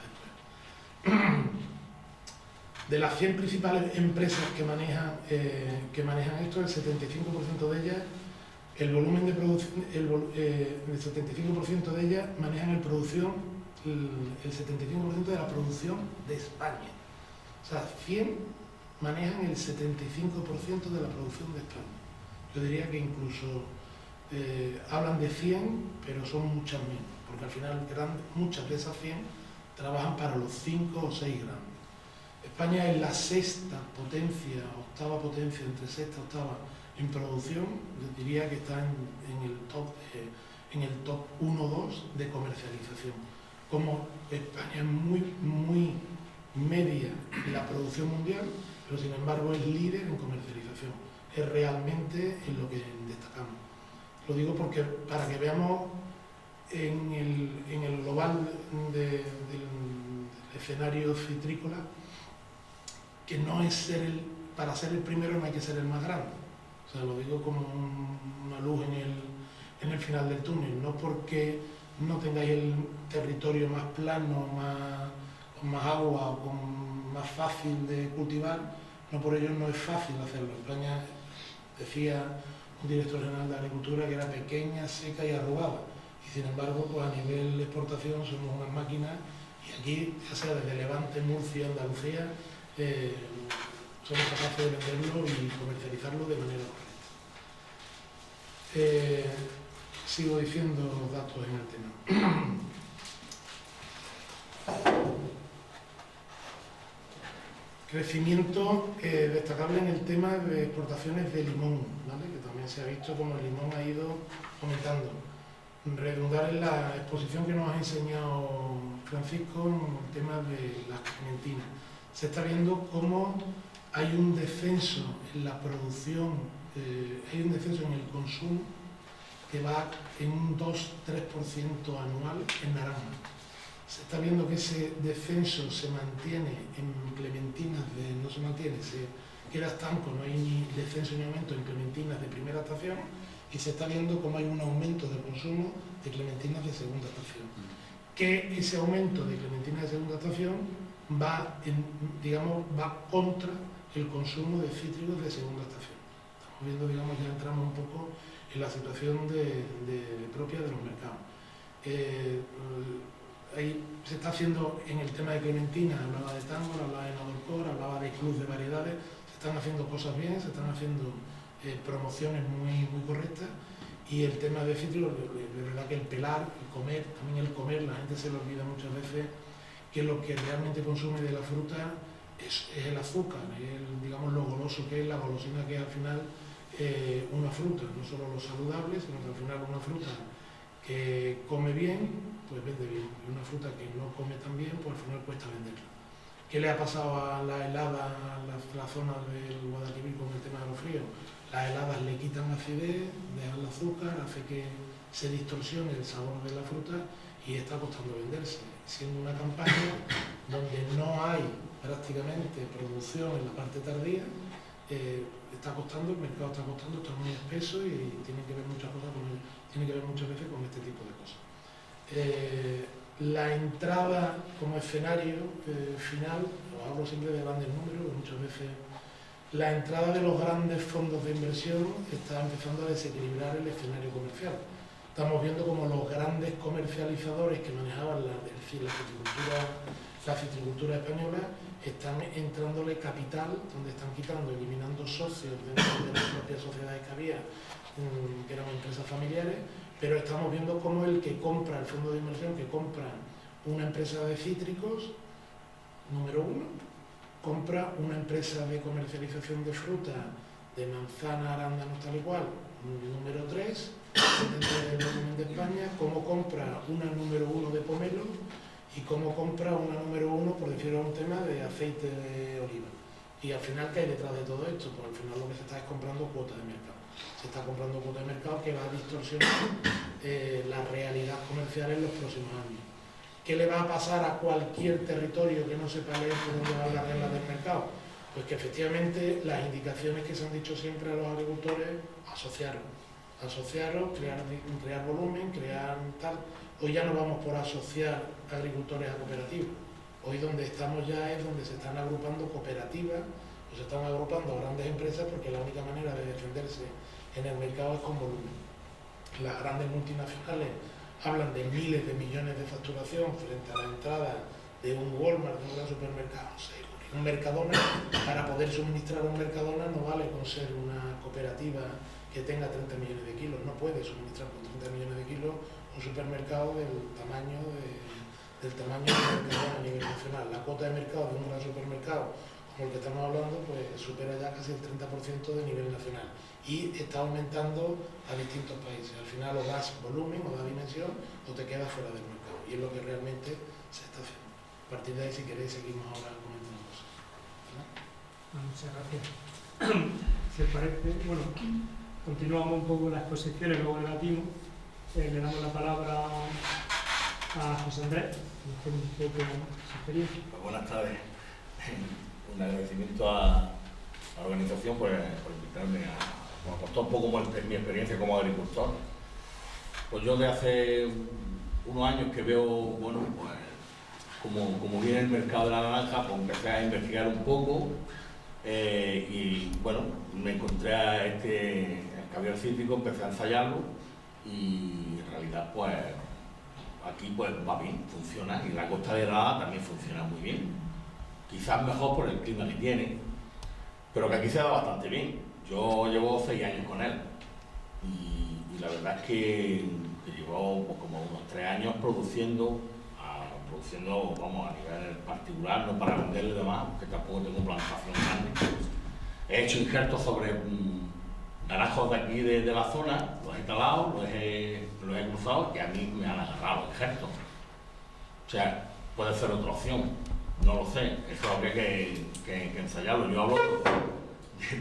De las 100 principales empresas que manejan esto, el 75% de ellas, el volumen de producción, el 75% de ellas manejan el 75% de la producción de España. O sea, 100 manejan el 75% de la producción de España. Yo diría que incluso hablan de 100, pero son muchas menos, porque al final muchas de esas 100 trabajan para los 5 o 6 grandes. España es la octava potencia, entre sexta y octava en producción. Yo diría que está en el top 1-2 de comercialización. Como España es muy media en la producción mundial, pero sin embargo es líder en comercialización. Es realmente en lo que destacamos. Lo digo porque para que veamos en el global del escenario citrícola, que no es para ser el primero no hay que ser el más grande. O sea, lo digo como una luz en el final del túnel, no porque no tengáis el territorio más plano, con más agua o con más fácil de cultivar, no por ello no es fácil hacerlo. España, decía un director general de Agricultura, que era pequeña, seca y arrugada. Y sin embargo, pues a nivel de exportación somos unas máquinas, y aquí, ya sea desde Levante, Murcia, Andalucía, somos capaces de venderlo y comercializarlo de manera correcta. Sigo diciendo los datos en el tema. Crecimiento destacable en el tema de exportaciones de limón, ¿vale? Que también se ha visto como el limón ha ido aumentando. Redundar en la exposición que nos ha enseñado Francisco en el tema de las clementinas. Se está viendo cómo hay un descenso en la producción, hay un descenso en el consumo que va en un 2-3% anual en naranja. Se está viendo que ese descenso se mantiene en clementinas, no se mantiene, se queda estanco, no hay ni descenso ni aumento en clementinas de primera estación, y se está viendo cómo hay un aumento de consumo de clementinas de segunda estación. Que ese aumento de clementinas de segunda estación va contra el consumo de cítricos de segunda estación. Estamos viendo, digamos, ya entramos un poco en la situación propia de los mercados. Ahí se está haciendo en el tema de clementina, hablaba de Tango, hablaba de Nodorcor, hablaba de Club de variedades, se están haciendo cosas bien, se están haciendo promociones muy correctas, y el tema de cítricos, de verdad que el pelar, el comer, también el comer, la gente se le olvida muchas veces que lo que realmente consume de la fruta es el azúcar, digamos lo goloso que es, la golosina que es al final una fruta, no solo lo saludable, sino que al final una fruta que come bien, pues vende bien, y una fruta que no come tan bien, pues al final cuesta venderla. ¿Qué le ha pasado a la helada, a la zona del Guadalquivir con el tema de los fríos? Las heladas le quitan acidez, dejan el azúcar, hace que se distorsione el sabor de la fruta y está costando venderse. Siendo una campaña donde no hay prácticamente producción en la parte tardía, está costando, el mercado está costando, está muy espeso y tiene que ver muchas cosas tiene que ver muchas veces con este tipo de cosas. La entrada como escenario final, os hablo siempre de grandes números, muchas veces la entrada de los grandes fondos de inversión está empezando a desequilibrar el escenario comercial. Estamos viendo como los grandes comercializadores que manejaban la citricultura española están entrándole capital, donde están quitando, eliminando socios dentro de las propias sociedades que había, que eran empresas familiares, pero estamos viendo cómo el que compra, el fondo de inversión que compra una empresa de cítricos, número uno, compra una empresa de comercialización de fruta, de manzana, arándanos, tal y cual, número 3, dentro del volumen de España, cómo compra una número 1 de pomelo y cómo compra una número 1, por decirlo un tema, de aceite de oliva. Y al final, ¿qué hay detrás de todo esto? Pues al final lo que se está es comprando cuota de mercado. Se está comprando cuota de mercado que va a distorsionar la realidad comercial en los próximos años. ¿Qué le va a pasar a cualquier territorio que no sepa leer por dónde van las reglas del mercado? Pues que efectivamente las indicaciones que se han dicho siempre a los agricultores, asociarlos, crear volumen, crear tal. Hoy ya no vamos por asociar agricultores a cooperativas. Hoy donde estamos ya es donde se están agrupando cooperativas, o se están agrupando grandes empresas, porque la única manera de defenderse en el mercado es con volumen. Las grandes multinacionales hablan de miles de millones de facturación frente a la entrada de un Walmart, de un gran supermercado, no sé, un Mercadona. Para poder suministrar un Mercadona no vale con ser una cooperativa que tenga 30 millones de kilos, no puede suministrar con 30 millones de kilos un supermercado del tamaño del Mercadona a nivel nacional. La cuota de mercado de un gran supermercado como el que estamos hablando, pues supera ya casi el 30% de nivel nacional y está aumentando a distintos países. Al final o das volumen o das dimensión o te quedas fuera del mercado, y es lo que realmente se está haciendo. A partir de ahí, si queréis, seguimos ahora comentando cosas. Muchas gracias. Si os parece, bueno, continuamos un poco la exposición y luego debatimos. Le damos la palabra a José Andrés, que nos cuente un poco su experiencia. Pues buenas tardes. Un agradecimiento a la organización por invitarme a contar un poco mi experiencia como agricultor. Pues yo de hace unos años que veo, bueno, pues como viene el mercado de la naranja, pues empecé a investigar un poco y bueno, me encontré a el caviar cítrico, empecé a ensayarlo y en realidad pues aquí pues va bien, funciona, y la Costa de Granada también funciona muy bien. Quizás mejor por el clima que tiene, pero que aquí se da bastante bien. Yo llevo 6 años con él y la verdad es que llevo pues, como unos 3 años produciendo, vamos, a nivel particular, no para venderle y demás, porque tampoco tengo plantación grande. He hecho injertos sobre naranjos de aquí de la zona, los he talado, los he cruzado y a mí me han agarrado los injertos. O sea, puede ser otra opción, no lo sé, eso habría que ensayarlo. Yo hablo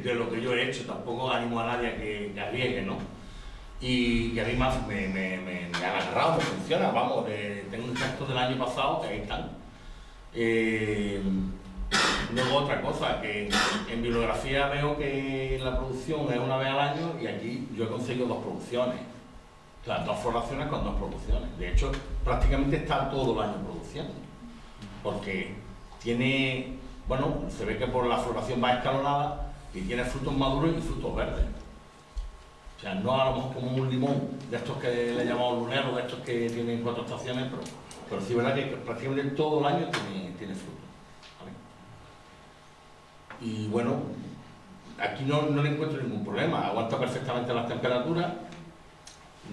de lo que yo he hecho, tampoco animo a nadie a que arriesgue, ¿no? Y a mí más me han agarrado, me funciona, vamos, tengo injertos del año pasado que ahí están. Luego otra cosa, que en bibliografía veo que la producción es una vez al año y aquí yo he conseguido 2 producciones. O sea, 2 floraciones con 2 producciones. De hecho, prácticamente está todo el año produciendo. Porque tiene, bueno, se ve que por la floración va escalonada y tiene frutos maduros y frutos verdes. O sea, no a lo mejor como un limón de estos que le llamamos luneros, de estos que tienen 4 estaciones, pero sí es verdad que prácticamente todo el año tiene fruto. Y bueno, aquí no le encuentro ningún problema, aguanta perfectamente las temperaturas,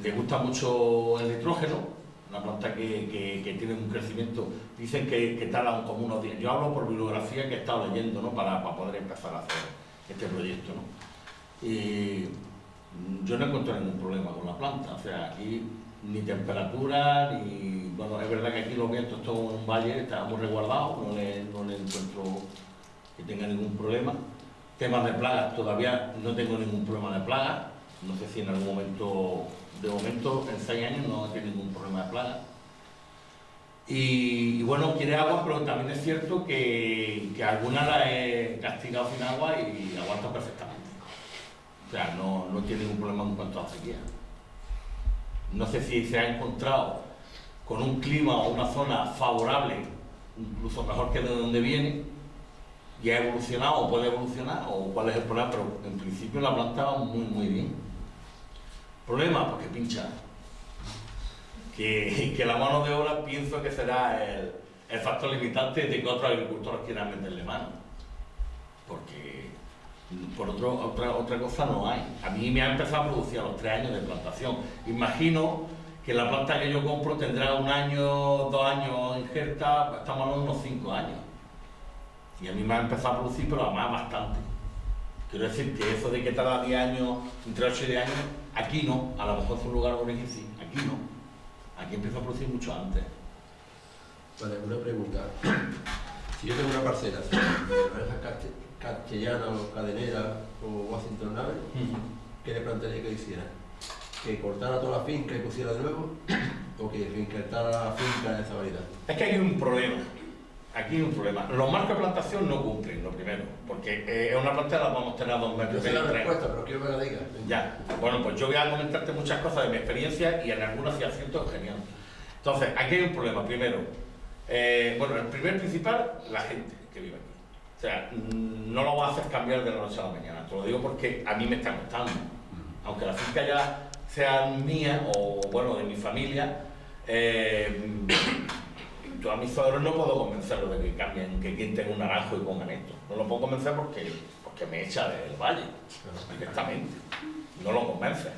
le gusta mucho el nitrógeno, una planta que tiene un crecimiento, dicen que tarda como unos días. Yo hablo por bibliografía que he estado leyendo, ¿no? para poder empezar a hacer este proyecto, ¿no? Y yo no encuentro ningún problema con la planta, o sea, aquí ni temperatura, ni... Bueno, es verdad que aquí los vientos, todo en un valle, está muy resguardado, no le encuentro que tenga ningún problema. Temas de plagas, todavía no tengo ningún problema de plagas, no sé si en algún momento, de momento en 6 años no he tenido ningún problema de plagas. Y bueno, quiere agua, pero también es cierto que algunas las he castigado sin agua y aguanta perfectamente. O sea, no tiene ningún problema en cuanto a sequía. No sé si se ha encontrado con un clima o una zona favorable, incluso mejor que de donde viene, y ha evolucionado o puede evolucionar, o cuál es el problema, pero en principio la planta va muy bien. ¿Problema? Pues que pincha. Que la mano de obra pienso que será el factor limitante de que otros agricultores quieran meterle mano. Porque por otra cosa no hay. A mí me ha empezado a producir a los 3 años de plantación. Imagino que la planta que yo compro tendrá 1 año, 2 años injerta, estamos hablando de unos 5 años. Y a mí me ha empezado a producir, pero además bastante. Quiero decir que eso de que tarda 10 años, entre 8 y 10 años, aquí no. A lo mejor es un lugar de origen sí, aquí no. Aquí empieza a producir mucho antes. Vale, una pregunta. Si yo tengo una parcela, de naranjas castellanas o cadeneras o Washington Navel, ¿qué le plantearía que hiciera? ¿Que cortara toda la finca y pusiera de nuevo? ¿O que reinjertara la finca en esa variedad? Es que aquí hay un problema. Aquí hay un problema. Los marcos de plantación no cumplen, lo primero, porque es una planta la vamos a tener a 2 metros. Yo sé la respuesta, pero quiero que la digas. Ya, bueno, pues yo voy a comentarte muchas cosas de mi experiencia y en algunas sí acierto genial. Entonces, aquí hay un problema. Primero, bueno, el primer principal, la gente que vive aquí. O sea, no lo voy a hacer cambiar de la noche a la mañana. Te lo digo porque a mí me está costando. Aunque la finca ya sea mía o, bueno, de mi familia, yo a mis suegros no puedo convencerlos de que cambien, que quiten un naranjo y pongan esto. No lo puedo convencer porque me echa del valle, directamente. No lo convence.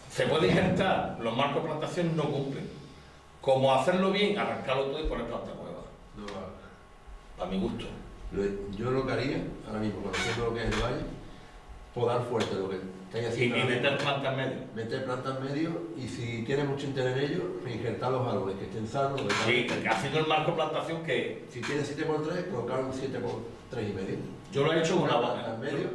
Se puede injertar, los marcos de plantación no cumplen. Como hacerlo bien, arrancarlo todo y poner planta nueva. No va. A mi gusto. Yo lo que haría, ahora mismo, conociendo lo que es el valle, podar fuerte lo que estáis haciendo. Y meter plantas en medio. Meter plantas en medio y si tiene mucho interés en ello, reinjertar los árboles que estén sanos. Sí, haciendo el marco de plantación que... Si tiene 7x3, colocar un 7x3,5. Yo lo he hecho con una aguacate. planta en medio.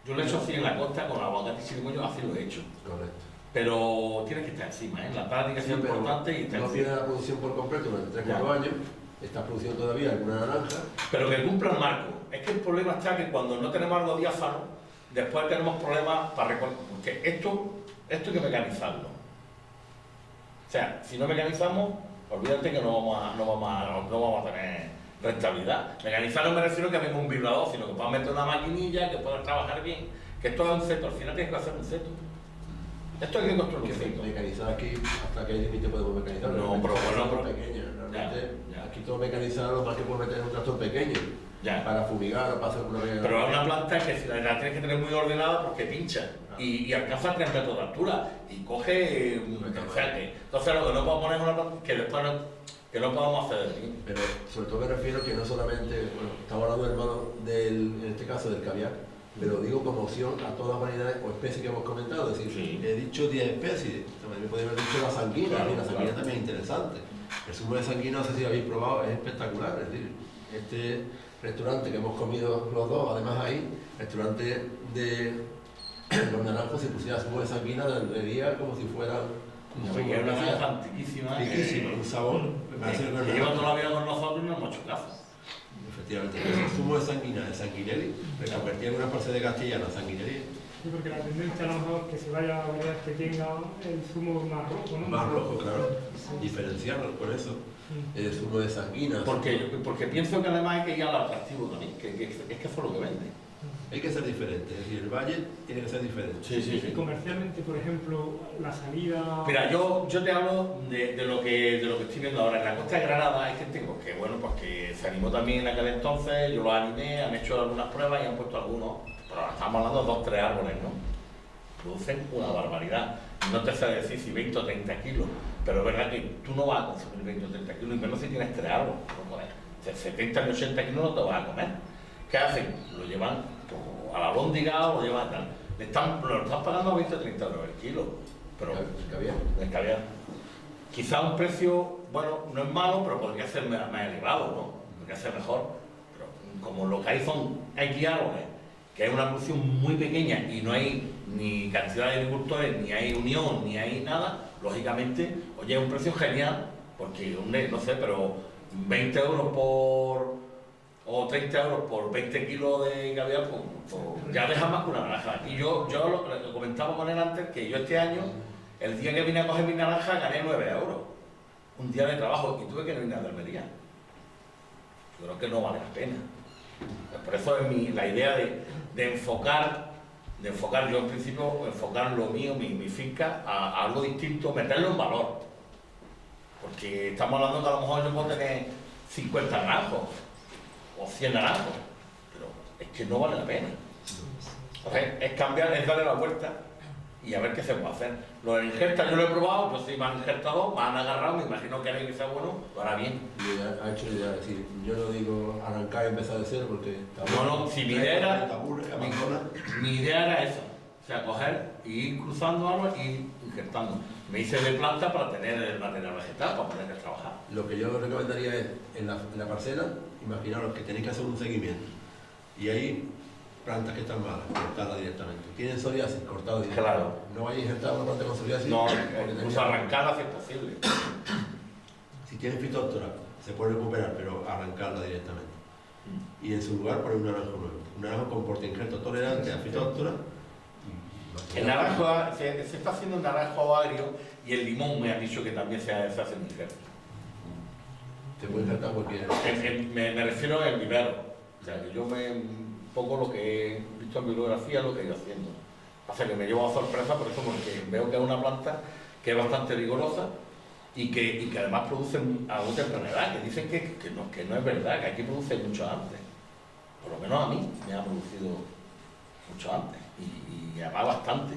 Yo lo he hecho así en la costa con aguacate y chirimoyo, así lo he hecho. Correcto. Pero tienes que estar encima, ¿eh? La práctica es importante y no tiene la producción por completo durante 3-4 años. Estás produciendo todavía alguna naranja. Pero que cumpla el marco. Es que el problema está que cuando no tenemos algo diáfano, después tenemos problemas para recoger. Porque esto hay que mecanizarlo. O sea, si no mecanizamos, olvídate que no vamos a tener rentabilidad. Mecanizar no me refiero a que venga un vibrador, sino que puedas meter una maquinilla, que puedas trabajar bien, que esto es un ceto, al final tienes que hacer un ceto. Esto hay que construir un ceto. Mecanizar aquí, hasta que hay límite podemos mecanizar. No, pero bueno, pequeño. Realmente, ya. aquí todo mecanizado, lo más que puedes meter en un tractor pequeño. Ya. Para fumigar o para hacer una regla. Pero es una planta que la tienes que tener muy ordenada porque pincha y alcanza 3 metros de altura y coge entonces lo que no podemos poner es una planta que después que no podamos hacer de mí. Pero sobre todo me refiero que no solamente, bueno, estamos hablando en este caso del caviar, pero digo como opción a todas las variedades o especies que hemos comentado, es decir, Sí. he dicho 10 especies, también me podría haber dicho la sanguina, Claro, la sanguina claro. también es interesante. El zumo de sanguina, no sé si lo habéis probado, es espectacular, es decir, este restaurante que hemos comido los dos, además ahí, restaurante de los naranjos, se pusiera zumo de sanguina de día como si fuera un zumo Porque es una de naranja antiquísima riquísimo, un sabor, me parece que lleva toda la vida con nosotros y no hemos hecho caso. Efectivamente, el zumo de sanguina de Sanguinelli, reconvertía en una parte de castellano Sanguinelli, Sí, porque la tendencia a lo mejor que se vaya a variedades pequeñas, el zumo más rojo, ¿no? más rojo, claro, Sí. diferenciarlo por eso, Sí. el zumo de sanguina. Porque pienso que además hay que ir al atractivo también, que es que eso es lo que vende. Hay que ser diferente, es decir, el valle tiene que ser diferente. Y comercialmente, por ejemplo, la salida... Mira, yo te hablo de lo que estoy viendo ahora. En la costa de Granada hay gente que, bueno, pues que se animó también en aquel entonces, yo los animé, han hecho algunas pruebas y han puesto algunos, pero ahora estamos hablando de 2 o 3 árboles, ¿no? Producen una barbaridad. No te sé decir si 20 o 30 kilos, pero es verdad que tú no vas a consumir 20 o 30 kilos, y menos si tienes 3 árboles. No puedes. 70 y 80 kilos no te vas a comer. ¿Qué hacen? Lo llevan a la lóndiga o lo llevan a tal. Lo están pagando a 20 o 30 euros el kilo, pero El caviar. el caviar. Quizá un precio, bueno, no es malo, pero podría ser más elevado, ¿no? Podría ser mejor. Pero como lo que hay hay árboles, que hay una producción muy pequeña y no hay ni cantidad de agricultores, ni hay unión, ni hay nada, lógicamente, oye, es un precio genial, porque, no sé, pero 20 euros o 30 euros por 20 kilos de caviar, pues ya deja más que una naranja. Y yo lo comentaba con él antes, que yo este año, el día que vine a coger mi naranja, gané 9 euros. Un día de trabajo y tuve que venir a Almería. Yo creo que no vale la pena. Por eso es la idea de enfocar yo en principio, enfocar lo mío, mi finca, a algo distinto, meterlo en valor. Porque estamos hablando que a lo mejor yo puedo tener 50 naranjos o 100 naranjos, pero es que no vale la pena. Entonces, es cambiar, es darle la vuelta y a ver qué se puede hacer. Lo de injerta yo lo he probado, yo soy más injertador, más han agarrado, me imagino que alguien que sea bueno lo hará bien. Y ha hecho idea, es decir, yo no digo arrancar y empezar de cero porque... No, si mi idea era esa, o sea, coger y ir cruzando árboles y ir injertando. Me hice de planta para tener el material vegetal, para poder trabajar. Lo que yo recomendaría es, en la parcela, imaginaros que tenéis que hacer un seguimiento. Y hay plantas que están malas, cortarlas directamente. Tienen psoriasis, cortadas directamente. Claro. No vayáis a injertar una planta con psoriasis. No, porque incluso arrancarla si es posible. Si tienen fitóptora, se puede recuperar, pero arrancarla directamente. Y en su lugar poner un naranjo nuevo. Un naranjo con portainjerto tolerante a fitóptora. El naranjo, se está haciendo un naranjo agrio y el limón me han dicho que también se hace en injerto. Te puede injertar cualquier... Me refiero al vivero. O sea, que yo un poco lo que he visto en bibliografía, lo que he ido haciendo. Hace que me llevo a sorpresa por eso, porque veo que es una planta que es bastante vigorosa y que además produce a una temprana edad, que dicen que no es verdad, que aquí produce mucho antes. Por lo menos a mí me ha producido mucho antes y además bastante.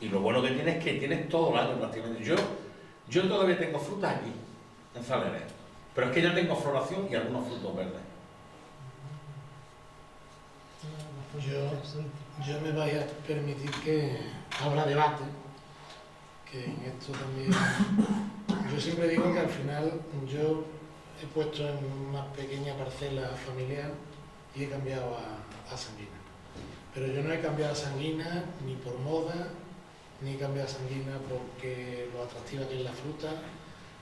Y lo bueno que tienes es que tienes todo el año prácticamente. Yo todavía tengo frutas aquí, en Saleres, pero es que yo tengo floración y algunos frutos verdes. Yo me voy a permitir que habrá debate, que en esto también... Yo siempre digo que al final yo he puesto en una pequeña parcela familiar y he cambiado a sanguina. Pero yo no he cambiado a sanguina ni por moda, ni he cambiado a sanguina porque lo atractiva que es la fruta,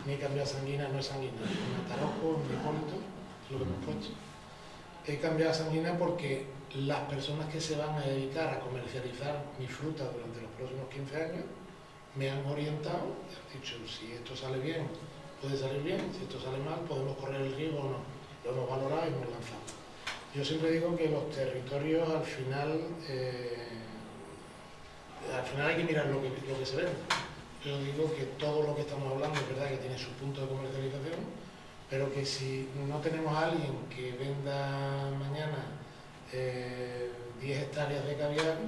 ni he cambiado a sanguina, no es sanguina, es un tarojo, un hipólito, es lo que hemos puesto. He cambiado a sanguina porque las personas que se van a dedicar a comercializar mi fruta durante los próximos 15 años me han orientado, han dicho, si esto sale bien puede salir bien, si esto sale mal, podemos correr el riesgo o no. Lo hemos valorado y hemos lanzado. Yo siempre digo que los territorios al final hay que mirar lo que se vende. Yo digo que todo lo que estamos hablando es verdad que tiene su punto de comercialización, pero que si no tenemos a alguien que venda mañana 10 hectáreas de caviar,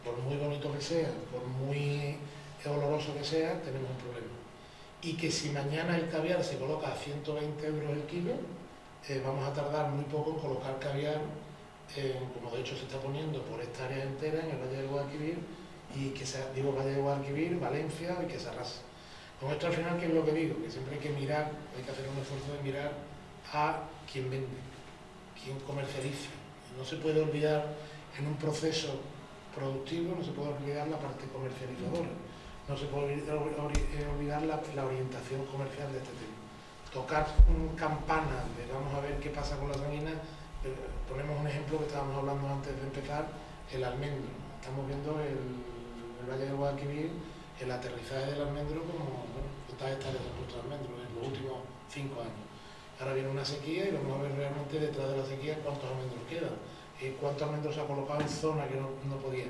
por muy bonito que sea, por muy oloroso que sea, tenemos un problema. Y que si mañana el caviar se coloca a 120 euros el kilo, vamos a tardar muy poco en colocar caviar, como de hecho se está poniendo por hectáreas enteras en el Valle del Guadalquivir, y que Valle del Guadalquivir, Valencia y que se arrase. Con esto al final, ¿qué es lo que digo? Que siempre hay que mirar, hay que hacer un esfuerzo de mirar a quien vende, quien comercializa. No se puede olvidar en un proceso productivo, no se puede olvidar la parte comercializadora, no se puede olvidar la orientación comercial de este tema. Tocar campanas de vamos a ver qué pasa con las anguinas, ponemos un ejemplo que estábamos hablando antes de empezar, el almendro. Estamos viendo el Valle del Guadalquivir, el aterrizaje del almendro, como cuántas hectáreas se han puesto de almendro en los últimos 5 años. Ahora viene una sequía y vamos a ver realmente detrás de la sequía cuántos almendros quedan, cuántos almendros se ha colocado en zonas que no podía.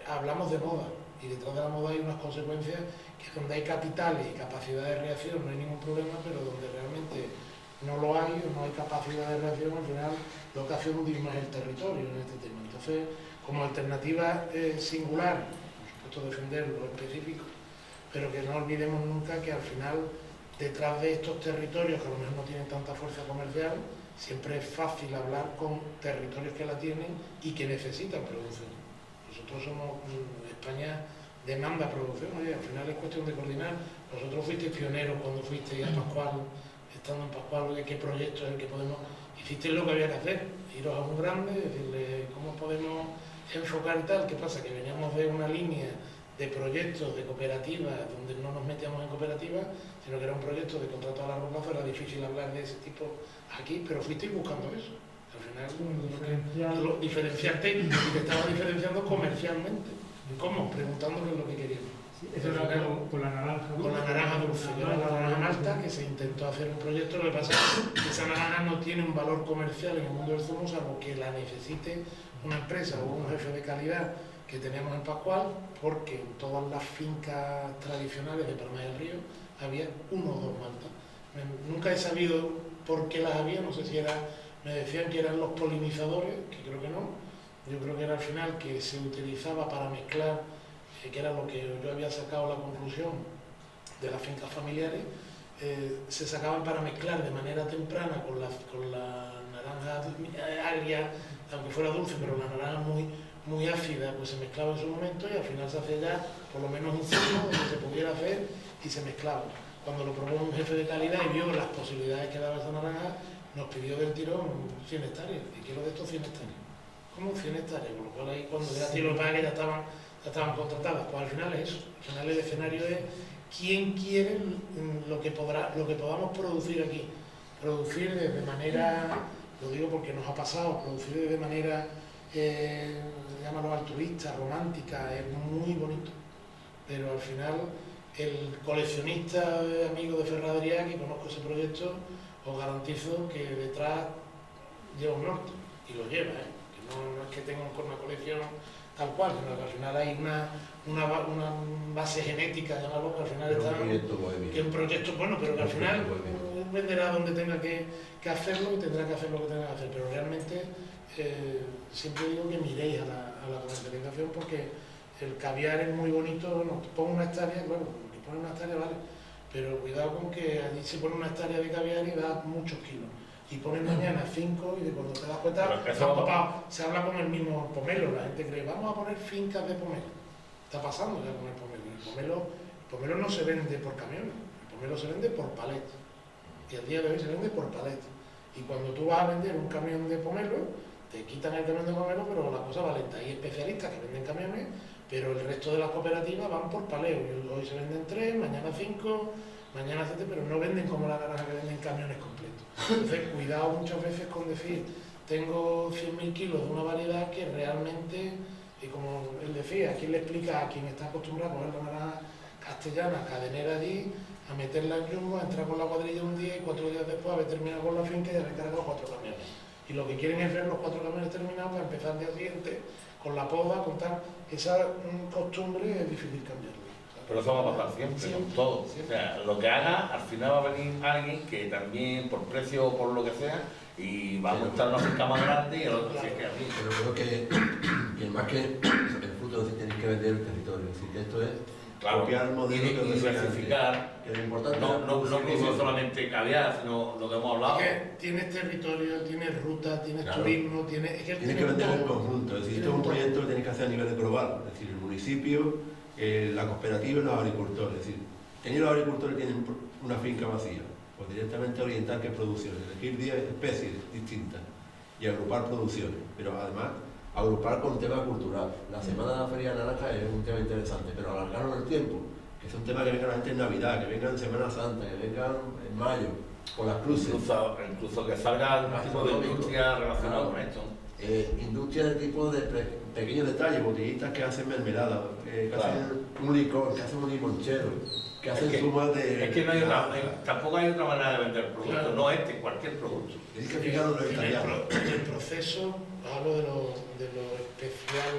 Hablamos de moda, y detrás de la moda hay unas consecuencias que donde hay capitales y capacidad de reacción no hay ningún problema, pero donde realmente no lo hay o no hay capacidad de reacción, al final lo que hace hundir más el territorio en este tema. Entonces, como alternativa singular, por supuesto defender lo específico, pero que no olvidemos nunca que al final detrás de estos territorios que a lo mejor no tienen tanta fuerza comercial, siempre es fácil hablar con territorios que la tienen y que necesitan producción. Nosotros somos, España demanda producción, oye, al final es cuestión de coordinar. Vosotros fuisteis pioneros cuando fuisteis a Pascual, estando en Pascual, oye, qué proyecto es el que podemos, hicisteis lo que había que hacer, iros a un grande, decirle cómo podemos enfocar y tal. ¿Qué pasa? Que veníamos de una línea de proyectos de cooperativas, donde no nos metíamos en cooperativas, sino que era un proyecto de contrato a largo plazo, era difícil hablar de ese tipo aquí, pero fuisteis buscando eso. Al final, diferenciarte, y te estabas diferenciando comercialmente. ¿Cómo? Preguntándole lo que queríamos. Sí, eso era con la naranja dulce. Con la naranja dulce, que era la naranja malta, que se intentó hacer un proyecto. Lo que pasa es que esa naranja no tiene un valor comercial en el mundo del zumo, salvo que la necesite una empresa o un jefe de calidad que teníamos en Pascual, porque en todas las fincas tradicionales de Palma del Río había 1 o 2 maltas. Nunca he sabido por qué las había, no sé si era, me decían que eran los polinizadores, que creo que no. Yo creo que era al final que se utilizaba para mezclar, que era lo que yo había sacado la conclusión de las fincas familiares, se sacaban para mezclar de manera temprana con la naranja agria, aunque fuera dulce, pero la naranja muy ácida, pues se mezclaba en su momento y al final se hacía ya por lo menos un zumo donde se pudiera hacer y se mezclaba. Cuando lo probó un jefe de calidad y vio las posibilidades que daba esa naranja, nos pidió del tirón 100 hectáreas, y quiero de estos 100 hectáreas. ¿Cómo 100 hectáreas? Con lo cual ahí cuando ya tiro lo que ya estaban contratadas. Pues al final es eso, al final el escenario es quién quiere lo que podamos producir aquí. Producir de manera, lo digo porque nos ha pasado, producir de manera, llámalo altruista, romántica, es muy bonito. Pero al final el coleccionista amigo de Ferradería, que conozco ese proyecto, os garantizo que detrás lleva un norte, y lo lleva, que no es que tenga una colección tal cual, sino que al final hay una base genética, llamarlo, que al final está, que es un proyecto bueno, pero que al final venderá donde tenga que hacerlo y tendrá que hacer lo que tenga que hacer, pero realmente siempre digo que miréis a la comercialización, porque el caviar es muy bonito. Bueno, pongo una hectárea, claro, que pone una hectárea vale, pero cuidado con que allí se pone una hectárea de caviar y da muchos kilos. Y pones mañana 5 y de cuando te das cuenta, se habla con el mismo pomelo. La gente cree, vamos a poner fincas de pomelo. Está pasando ya con el pomelo. El pomelo no se vende por camiones, el pomelo se vende por palet. Y al día de hoy se vende por palet. Y cuando tú vas a vender un camión de pomelo, te quitan el camión de pomelo, pero la cosa va lenta. Hay especialistas que venden camiones, pero el resto de las cooperativas van por paleo. Hoy se venden 3, mañana 5, mañana 7, pero no venden como la naranja, que venden camiones completos. Entonces, cuidado muchas veces con decir, tengo 100.000 kilos de una variedad que realmente, y como él decía, ¿quién le explica a quien está acostumbrado a comer la naranja castellana, cadenera allí, a meterla en Jumbo, a entrar con la cuadrilla un día y 4 días después haber terminado con la finca y haber cargado 4 camiones. Y lo que quieren es ver los 4 camiones terminados para empezar el día siguiente con la poda, con tal. Esa costumbre es difícil cambiarla. Pero eso va a pasar siempre, con todo. Siempre. O sea, lo que haga, al final va a venir alguien que también, por precio o por lo que sea, y va a montar una finca más grande y el otro si es que así. Pero creo que más que el fútbol sí tenéis que vender el territorio. Así que esto es Claro, copiar el y modelo que os decía antes. diversificar. Que lo importante No es producir solamente caviar, sino lo que hemos hablado. Es que tienes territorio, tienes ruta, tienes Claro. turismo, tienes Tienes que venderlo en conjunto, es decir, esto es un proyecto que tenéis que hacer a nivel global, es decir, el municipio, la cooperativa y los agricultores. Es decir, ellos los agricultores tienen una finca vacía, pues directamente orientar qué producciones, elegir 10 especies distintas y agrupar producciones, pero además agrupar con tema cultural. La semana de la Feria de Naranja es un tema interesante, pero alargarlo en el tiempo, que es un tema que venga la gente en Navidad, que venga en Semana Santa, que venga en mayo, con las cruces. Incluso que salga algún tipo de industria relacionada con esto. Industria de tipo de pequeños detalles, botellitas que hacen mermelada, que Claro. hacen un licor, que hacen un limonchero, que hacen zumas de... Es que no hay tampoco hay otra manera de vender el producto, Claro. no cualquier producto. Tenéis que fijaros en los italianos. En el proceso, hablo de lo especial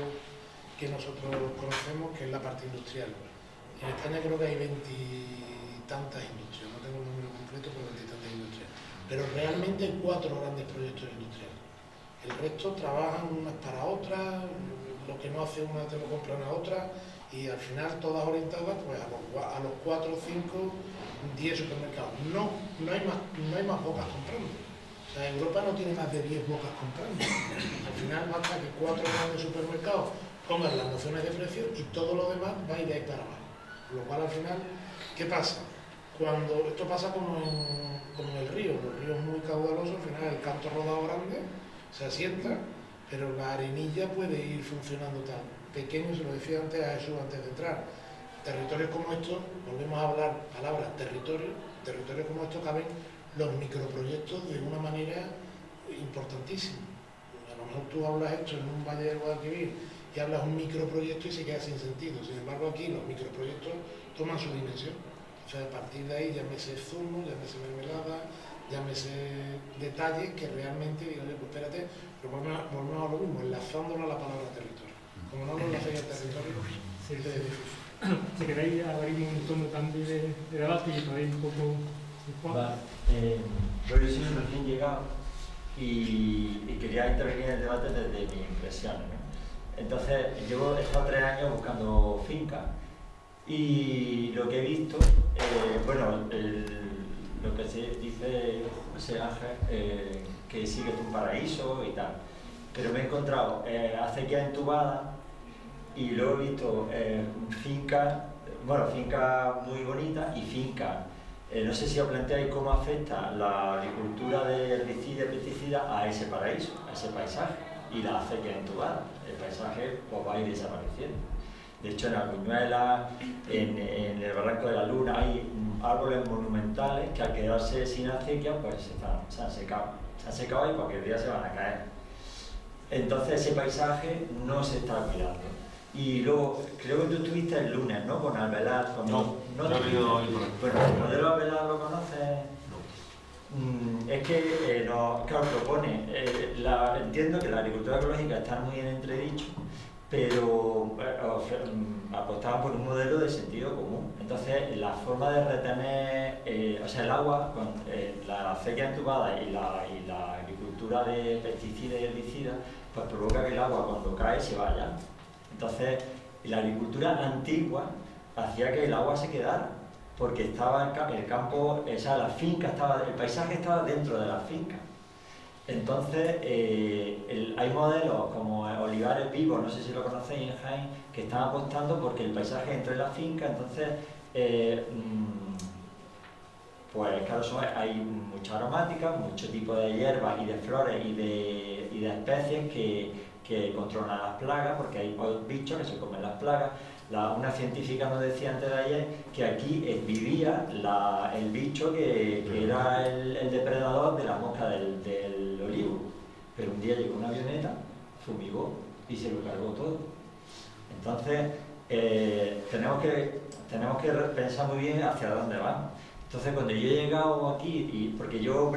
que nosotros conocemos, que es la parte industrial. En España creo que hay 20 y tantas industrias, no tengo el número completo, pero 20 y tantas industrias. Pero realmente hay 4 grandes proyectos industriales. El resto trabajan unas para otras, lo que no hace una te lo compran a otra, y al final todas orientadas pues, a los 4, 5, 10 supermercados. No hay más bocas comprando. O sea, Europa no tiene más de 10 bocas comprando. Al final basta que 4 grandes supermercados pongan las nociones de precio y todo lo demás va a ir de ahí para abajo. Lo cual al final, ¿qué pasa? Cuando esto pasa como en el río, los ríos muy caudalosos, al final el canto rodado grande se asienta, pero la arenilla puede ir funcionando tal. Pequeño, se lo decía antes a Jesús antes de entrar. Territorios como estos, volvemos a hablar palabras territorios como estos caben los microproyectos de una manera importantísima. A lo mejor tú hablas esto en un valle del Guadalquivir y hablas un microproyecto y se queda sin sentido. Sin embargo, aquí los microproyectos toman su dimensión. O sea, a partir de ahí llámese zumo, llámese mermelada, llámese detalles que realmente digan, pues espérate, pero volvemos a lo mismo, enlazándolo a la palabra territorio. Como no lo enlazáis al territorio, Sí, es difícil. Si queréis abrir un tono también de debate y podéis un poco... Vale, yo soy un recién llegado y quería intervenir en el debate desde mis impresiones, ¿no? Entonces, he estado 3 años buscando fincas y lo que he visto, lo que se dice José Ángel, que sí que es un paraíso y tal, pero me he encontrado acequias entubadas y luego he visto fincas muy bonitas y fincas. No sé si os planteáis cómo afecta la agricultura de herbicidas y pesticidas a ese paraíso, a ese paisaje, y la acequia entubada. El paisaje pues, va a ir desapareciendo. De hecho, en Albuñuela, en el Barranco de la Luna, hay árboles monumentales que al quedarse sin acequia pues se han secado. Se han secado y cualquier día se van a caer. Entonces ese paisaje no se está cuidando. Y luego, creo que tú estuviste el lunes, ¿no? Con Alvelar. No he ido hoy con él. Bueno, ¿el modelo Alvelar lo conoces? No. Es que claro, propone, entiendo que la agricultura ecológica está muy en entredicho, pero apostaban por un modelo de sentido común. Entonces, la forma de retener, el agua, con la acequia entubada y la agricultura de pesticidas y herbicidas, pues provoca que el agua cuando cae se vaya. Entonces, la agricultura antigua hacía que el agua se quedara, porque estaba el campo, la finca el paisaje estaba dentro de la finca. Entonces, hay modelos como Olivares Vivos, no sé si lo conocéis en Jaén, que están apostando porque el paisaje entre en la finca, entonces, pues claro, hay mucha aromática, mucho tipo de hierbas y de flores y de especies que controlan las plagas, porque hay bichos que se comen las plagas. Una científica nos decía antes de ayer que aquí vivía el bicho que era el depredador de la mosca del olivo, pero un día llegó una avioneta, fumigó y se lo cargó todo. Entonces tenemos que pensar muy bien hacia dónde vamos. Entonces cuando yo he llegado aquí, porque yo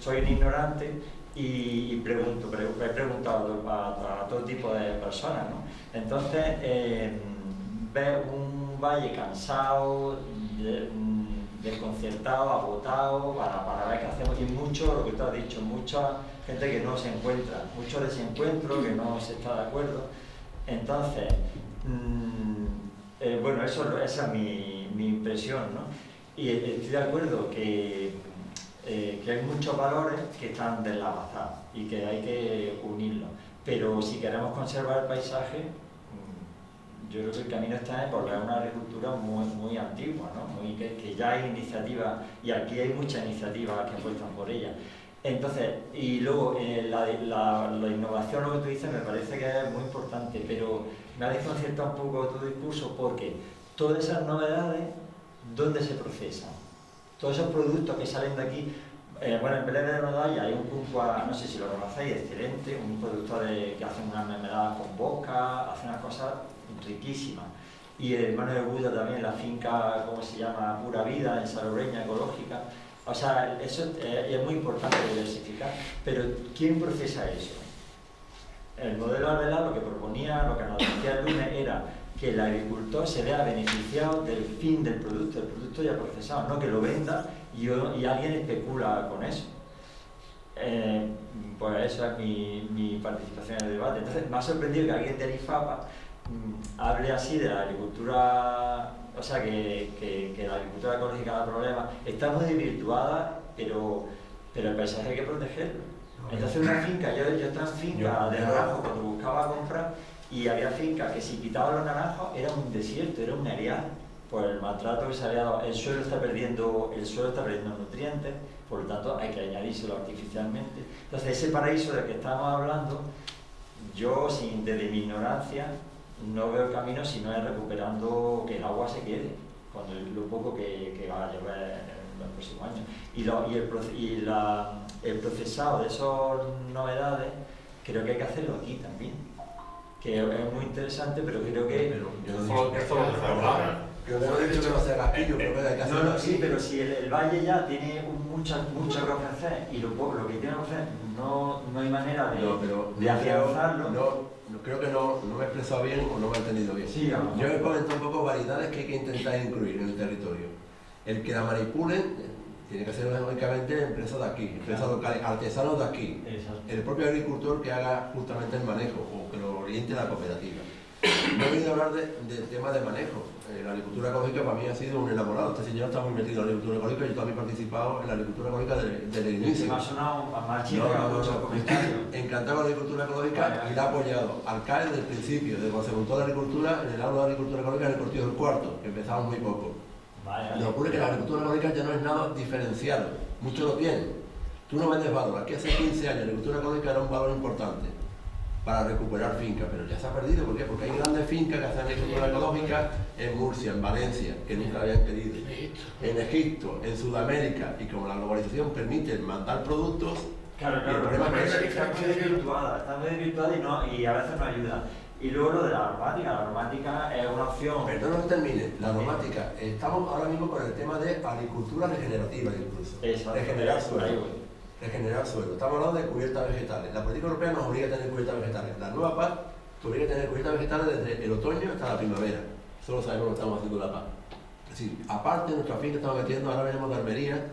soy un ignorante y he preguntado a todo tipo de personas, ¿no? Entonces ver un valle cansado, desconcertado, agotado, para ver qué hacemos, y mucho, lo que tú has dicho, mucha gente que no se encuentra, mucho desencuentro, que no se está de acuerdo. Entonces, bueno, esa es mi impresión, ¿no? Y estoy de acuerdo que hay muchos valores que están deslavazados y que hay que unirlos, pero si queremos conservar el paisaje, yo creo que el camino está en volver a una agricultura muy antigua, ¿no? Que ya hay iniciativas, y aquí hay muchas iniciativas que apuestan por ella. Entonces, y luego la innovación, lo que tú dices, me parece que es muy importante, pero me ha desconcertado un poco tu discurso, porque todas esas novedades, ¿dónde se procesan? Todos esos productos que salen de aquí, bueno, en Belén de Nodalla hay un Cuncua, no sé si lo conocéis, excelente, un productor que hace unas mermeladas con boca, hace unas cosas riquísimas. Y el hermano de Buda también, la finca, ¿cómo se llama? Pura Vida, en Salobreña, ecológica. O sea, eso es muy importante diversificar, pero ¿quién procesa eso? El modelo Arbeláez lo que proponía, lo que nos decía el lunes, era que el agricultor se vea beneficiado del fin del producto ya procesado, no que lo venda y alguien especula con eso. Pues esa es mi participación en el debate. Entonces me ha sorprendido que alguien de Arifapa hable así de la agricultura, o sea, que la agricultura ecológica da problemas. Está muy desvirtuada, pero el paisaje hay que protegerlo. Entonces una finca, yo estaba en finca de naranjos cuando buscaba comprar, y había fincas que si quitaban los naranjos era un desierto, era un areal, por el maltrato que se había dado. El suelo está perdiendo nutrientes, por lo tanto hay que añadírselo artificialmente. Entonces ese paraíso del que estábamos hablando, yo desde mi ignorancia no veo camino si no es recuperando que el agua se quede, cuando lo poco que va a llover en los próximos años. El procesado de esas novedades creo que hay que hacerlo aquí también, que es muy interesante, pero creo que... Yo no he dicho que no sea aquí, yo creo que hay que hacerlo aquí. Sí, pero si el valle ya tiene muchas cosas que hacer, y lo que tiene que hacer no hay manera de afianzarlo. No, creo que no me he expresado bien o no me he entendido bien. Sí, yo he comentado un poco variedades que hay que intentar incluir en el territorio. El que la manipulen tiene que ser lógicamente empresas de aquí, empresas locales, artesanos de aquí. Exacto. El propio agricultor que haga justamente el manejo o que lo oriente la cooperativa. No he venido a hablar del tema de manejo. La agricultura ecológica para mí ha sido un enamorado. Este señor está muy metido en la agricultura ecológica y yo también he participado en la agricultura ecológica desde el inicio. Me ha sonado más chido que muchos comentarios. Encantado con la agricultura ecológica y la ha apoyado. Alcalde desde el principio, de cuando se montó la agricultura, en el aula de agricultura ecológica en el Cortillo del Cuarto, que empezamos muy poco. Lo que ocurre es que la agricultura ecológica ya no es nada diferenciado. Muchos lo tienen. Tú no vendes valor. Aquí hace 15 años la agricultura ecológica era un valor importante para recuperar fincas, pero ya se ha perdido. ¿Por qué? Porque hay grandes fincas que hacen agricultura ecológica en Murcia, en Valencia, que nunca habían querido, en Egipto, en Sudamérica, y como la globalización permite mandar productos, claro, el problema es que está muy desvirtuada y a veces no ayuda. Y luego lo de la aromática es una opción. Pero no termine, la aromática, estamos ahora mismo con el tema de agricultura regenerativa incluso, regenerar suelo. Regenerar suelo. Estamos hablando de cubiertas vegetales. La política europea nos obliga a tener cubiertas vegetales. La nueva PAC te obliga a tener cubiertas vegetales desde el otoño hasta la primavera. Solo sabemos lo que estamos haciendo la PAC. Es decir, aparte de nuestra finca que estamos metiendo, ahora venimos de Almería,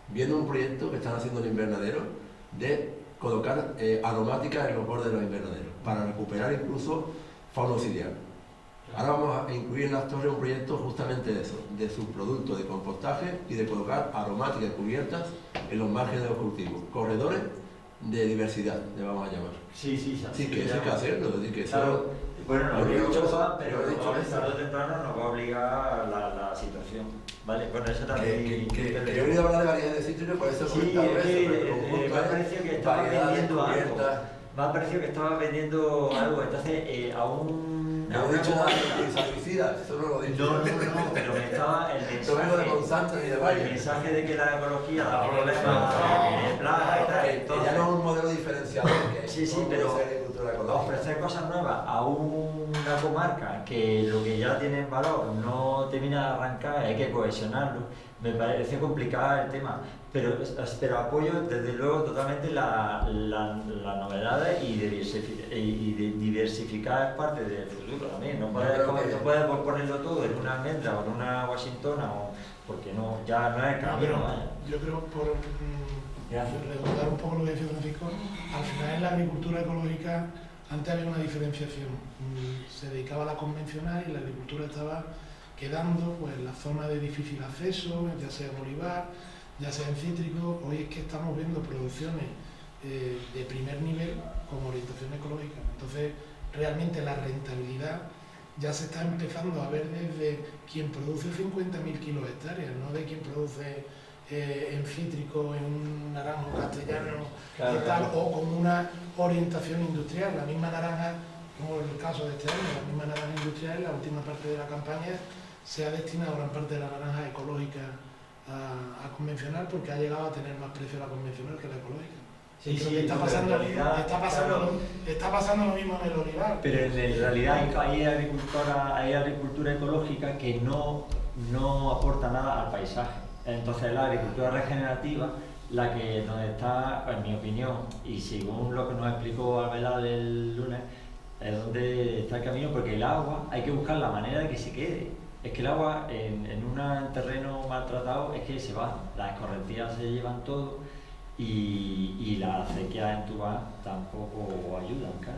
viendo un proyecto que están haciendo en el invernadero de colocar aromáticas en los bordes de los invernaderos para recuperar incluso fauna auxiliar. Ahora vamos a incluir en las torres un proyecto justamente de eso, de subproductos de compostaje y de colocar aromáticas cubiertas en los márgenes de los cultivos. Corredores de diversidad, le vamos a llamar. Sí, que eso hay que hacerlo. Es decir, que claro. eso, bueno, no digo cosa, pero eso. tarde o temprano nos va a obligar la situación. ¿Vale? Bueno, eso también... que he venido a hablar de variedades de cítricos, por eso he comentado eso. Me ha parecido que estaba vendiendo algo. Me ha parecido que estaba vendiendo algo, entonces aún... No he dicho nada de insecticidas, eso no lo he dicho. No, pero me estaba el mensaje... No vengo de Monsanto ni de Bayer. El mensaje de que la ecología da problemas de plagas y tal. Que ya no es un modelo diferenciador, que Sí, ¿cómo pero puede ser agricultura ecológica? ofrecer cosas nuevas a una comarca que lo que ya tiene en valor no termina de arrancar, hay que cohesionarlo. Me parece complicado el tema, pero apoyo desde luego totalmente las novedades y diversificar parte del futuro también. No puedes ponerlo todo en una almendra o en una washingtona, porque no, ya no es el camino. Yo creo, por recordar un poco lo que decía Francisco, al final en la agricultura ecológica antes había una diferenciación. Se dedicaba a la convencional y la agricultura estaba quedando pues, en la zona de difícil acceso, ya sea en olivar, ya sea en cítrico. Hoy es que estamos viendo producciones de primer nivel con orientación ecológica. Entonces, realmente la rentabilidad ya se está empezando a ver desde quien produce 50.000 kilos hectáreas, no de quien produce en cítrico, en un naranjo castellano, o con una orientación industrial. La misma naranja, como en el caso de este año, la misma naranja industrial, en la última parte de la campaña, se ha destinado gran parte de la naranja ecológica a convencional, porque ha llegado a tener más precio la convencional que la ecológica. Sí, sí, está pasando lo mismo en el olivar. Pero en realidad hay agricultura ecológica que no aporta nada al paisaje. Entonces la agricultura regenerativa, la que nos está, en mi opinión, y según lo que nos explicó Alvelá el lunes, es donde está el camino, porque el agua hay que buscar la manera de que se quede. Es que el agua en un terreno maltratado es que se va, las escorrentías se llevan todo y las acequias entubadas tampoco ayudan, claro.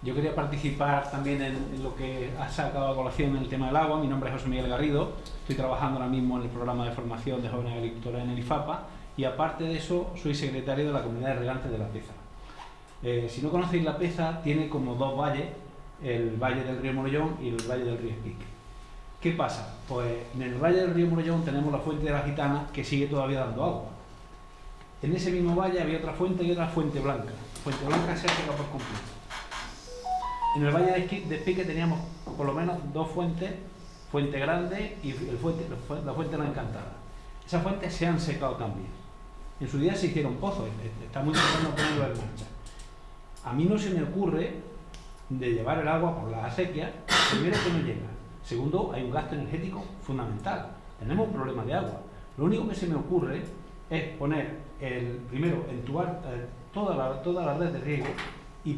Yo quería participar también en lo que ha sacado a colación en el tema del agua. Mi nombre es José Miguel Garrido, estoy trabajando ahora mismo en el programa de formación de jóvenes agricultores en el IFAPA y aparte de eso soy secretario de la comunidad de regantes de La Peza. Si no conocéis La Peza, tiene como dos valles, el valle del río Morollón y el valle del río Espic. ¿Qué pasa? Pues en el valle del río Morollón tenemos la fuente de la Gitana que sigue todavía dando agua. En ese mismo valle había otra fuente y otra fuente blanca. Fuente blanca se ha secado por completo. En el valle de Espique teníamos por lo menos dos fuentes, Fuente Grande y la Fuente La Encantada. Esas fuentes se han secado también. En su día se hicieron pozos, estamos intentando ponerlo en marcha. A mí no se me ocurre de llevar el agua por las acequias, primero que no llega, segundo hay un gasto energético fundamental, tenemos un problema de agua. Lo único que se me ocurre es poner, primero, entubar toda la red de riego y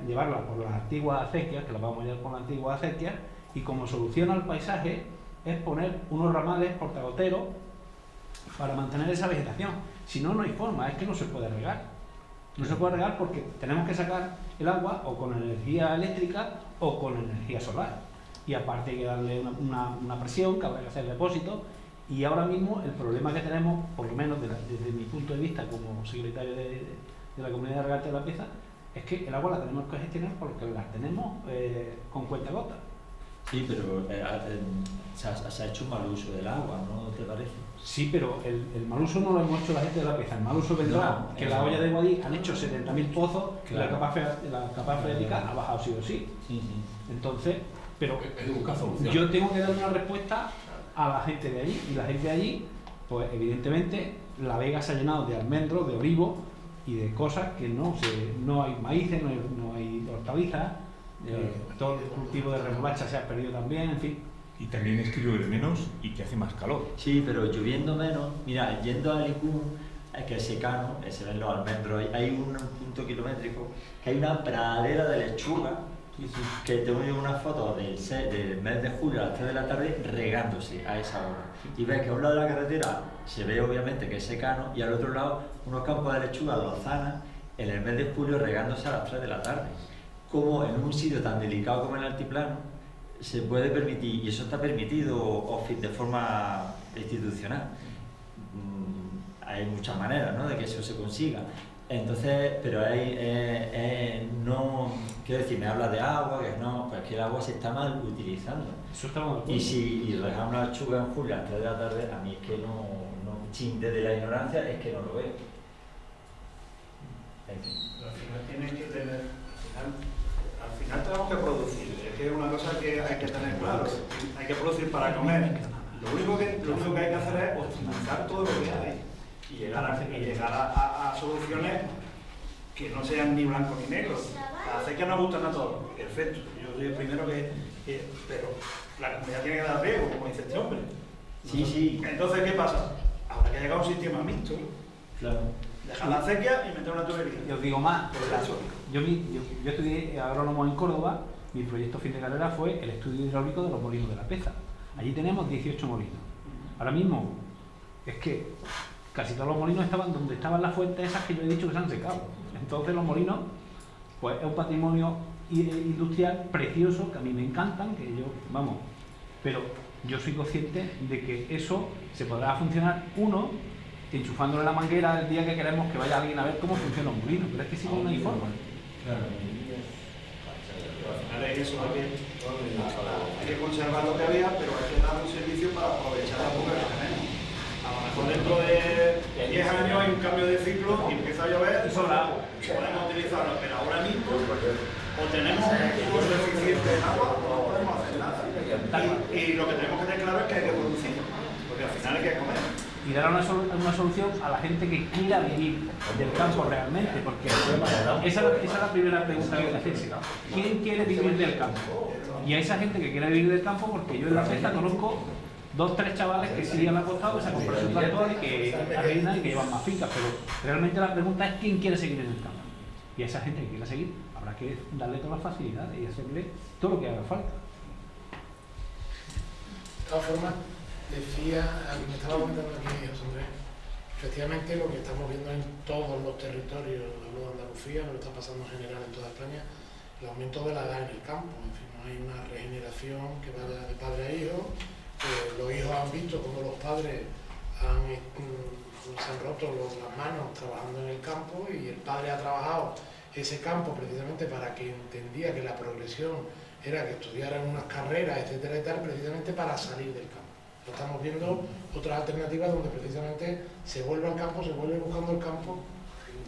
llevarla por las antiguas acequias, que las vamos a llevar por las antiguas acequias, y como solución al paisaje es poner unos ramales portagoteros para mantener esa vegetación. Si no, no hay forma, es que no se puede regar. No se puede regar porque tenemos que sacar el agua o con energía eléctrica o con energía solar. Y aparte hay que darle una presión, que habrá que hacer depósitos. Y ahora mismo el problema que tenemos, por lo menos desde mi punto de vista como secretario de la comunidad de regantes de La Peza, es que el agua la tenemos que gestionar porque la tenemos con cuentagotas. Sí, pero se ha hecho un mal uso del agua, ¿no te parece? Sí, pero el mal uso no lo hemos hecho la gente de La Peza. El mal uso vendrá que la olla de Guadix han hecho 70.000 pozos, claro. La capa freática ha bajado sí o sí. Entonces, pero yo tengo que dar una respuesta a la gente de allí, y la gente de allí, pues evidentemente la vega se ha llenado de almendros, de olivos y de cosas que no hay maíces, no hay hortalizas, todo el cultivo de remolacha se ha perdido también, en fin. Y también es que llueve menos y que hace más calor. Sí, pero lloviendo menos, mira, yendo a Alicún, que es secano, se ven los almendros, hay un punto kilométrico, que hay una pradera de lechuga, que tengo yo una foto del mes de julio a las 3 de la tarde regándose a esa hora. Y ves que a un lado de la carretera se ve obviamente que es secano y al otro lado unos campos de lechuga lozana en el mes de julio regándose a las 3 de la tarde. Como en un sitio tan delicado como el altiplano se puede permitir, y eso está permitido de forma institucional. Hay muchas maneras, ¿no?, de que eso se consiga. Entonces, pero no, quiero decir, me habla de agua, que no, pues que el agua se está mal utilizando. Eso estamos de acuerdo. Y si regamos la lechuga en julio a las 3 de la tarde, a mí es que desde la ignorancia es que no lo veo. En fin. Al final tienes que tener, al final tenemos que producir, es que es una cosa que hay que tener claro, hay que producir para comer. Lo único que hay que hacer es optimizar todo lo que hay y llegar a soluciones que no sean ni blancos ni negros. Las acequias nos gustan a todos, perfecto. Yo soy el primero pero la comunidad tiene que dar riesgo, como dice este hombre. Sí, sí. Entonces, ¿qué pasa? Habrá que llegar a un sistema mixto. Claro. Dejar la acequia y meter una tubería. Y os digo más, yo estudié agrónomo en Córdoba, mi proyecto fin de carrera fue el estudio hidráulico de los molinos de la Peza. Allí tenemos 18 molinos. Ahora mismo es que casi todos los molinos estaban donde estaban las fuentes esas que yo he dicho que se han secado. Entonces los molinos, pues es un patrimonio industrial precioso, que a mí me encantan, que yo, vamos, pero yo soy consciente de que eso se podrá funcionar enchufándole la manguera el día que queremos que vaya alguien a ver cómo funciona un molino, pero es que si no hay forma. Claro. Al final es eso, hay que conservar lo que había, pero hay que dar un servicio para aprovechar la poca que tenemos. A lo mejor dentro de 10 años hay un cambio de ciclo y empieza a llover y podemos utilizarlo, pero ahora mismo o tenemos un uso eficiente de agua o no podemos hacer nada. Y lo que tenemos que tener claro es que hay que producir, porque al final hay que comer. Y dar una solución a la gente que quiera vivir del campo realmente, porque esa es la primera pregunta que hay que hacerse. ¿Quién quiere vivir del campo? Y a esa gente que quiere vivir del campo, porque yo en la Peza conozco 2 o 3 chavales que sí han apostado, que se han comprado su tractor y que arreglan y que llevan más fincas, pero realmente la pregunta es quién quiere seguir en el campo. Y a esa gente que quiera seguir, habrá que darle todas las facilidades y hacerle todo lo que haga falta. De todas formas, decía, me estaba comentando aquí José Andrés, efectivamente lo que estamos viendo en todos los territorios, hablo de Andalucía, lo que está pasando en general en toda España, el aumento de la edad en el campo, en fin, no hay una regeneración que vaya de padre a hijo, los hijos han visto cómo los padres se han roto las manos trabajando en el campo y el padre ha trabajado ese campo precisamente para que entendía que la progresión era que estudiaran unas carreras, etcétera y tal, precisamente para salir del campo. Estamos viendo otras alternativas donde precisamente se vuelve al campo, se vuelve buscando el campo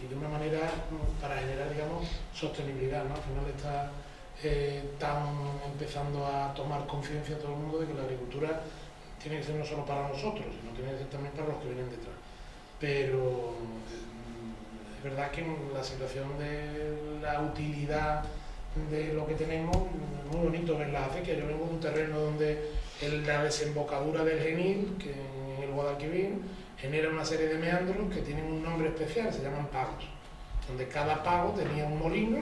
y de una manera para generar, digamos, sostenibilidad, ¿no? Al final están empezando a tomar conciencia todo el mundo de que la agricultura tiene que ser no solo para nosotros, sino tiene que ser también para los que vienen detrás. Pero es verdad que la situación de la utilidad de lo que tenemos, es muy bonito ver las acequias. Yo vengo de un terreno donde la desembocadura del Genil, que en el Guadalquivir, genera una serie de meandros que tienen un nombre especial, se llaman pagos, donde cada pago tenía un molino,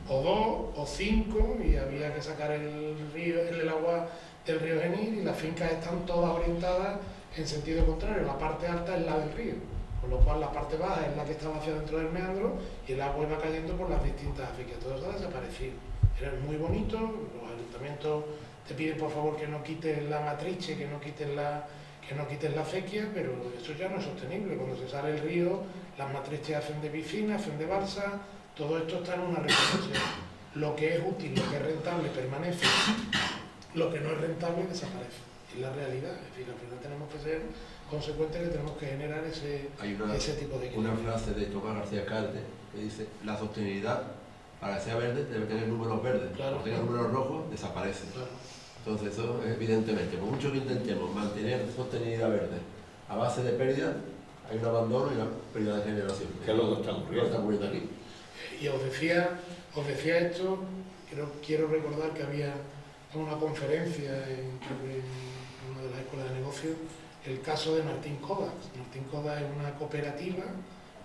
o 2 o 5, y había que sacar el agua del río Genil, y las fincas están todas orientadas en sentido contrario. La parte alta es la del río, con lo cual la parte baja es la que estaba hacia dentro del meandro y el agua iba cayendo por las distintas acequias. Todo eso ha desaparecido. Era muy bonito, los ayuntamientos te piden por favor que no quites la matrice, que no quites la acequia, pero eso ya no es sostenible. Cuando se sale el río, las matrices hacen de piscina, hacen de balsa, todo esto está en una reconversión. Lo que es útil, lo que es rentable permanece, lo que no es rentable desaparece. Es la realidad, es decir, al final tenemos que ser consecuentes, que tenemos que generar ese tipo de equilibrio. Una frase de Tomás García Calde que dice: la sostenibilidad, para que sea verde, debe tener números verdes. Claro. Porque tenga números rojos, desaparece. Claro. Entonces eso, evidentemente, por mucho que intentemos mantener sostenibilidad verde a base de pérdidas, hay un abandono y una pérdida de generación. ¿Qué es lo que está ocurriendo aquí? Y os decía esto, quiero recordar que había una conferencia en una de las escuelas de negocios, el caso de Martín Kodax. Martín Kodax es una cooperativa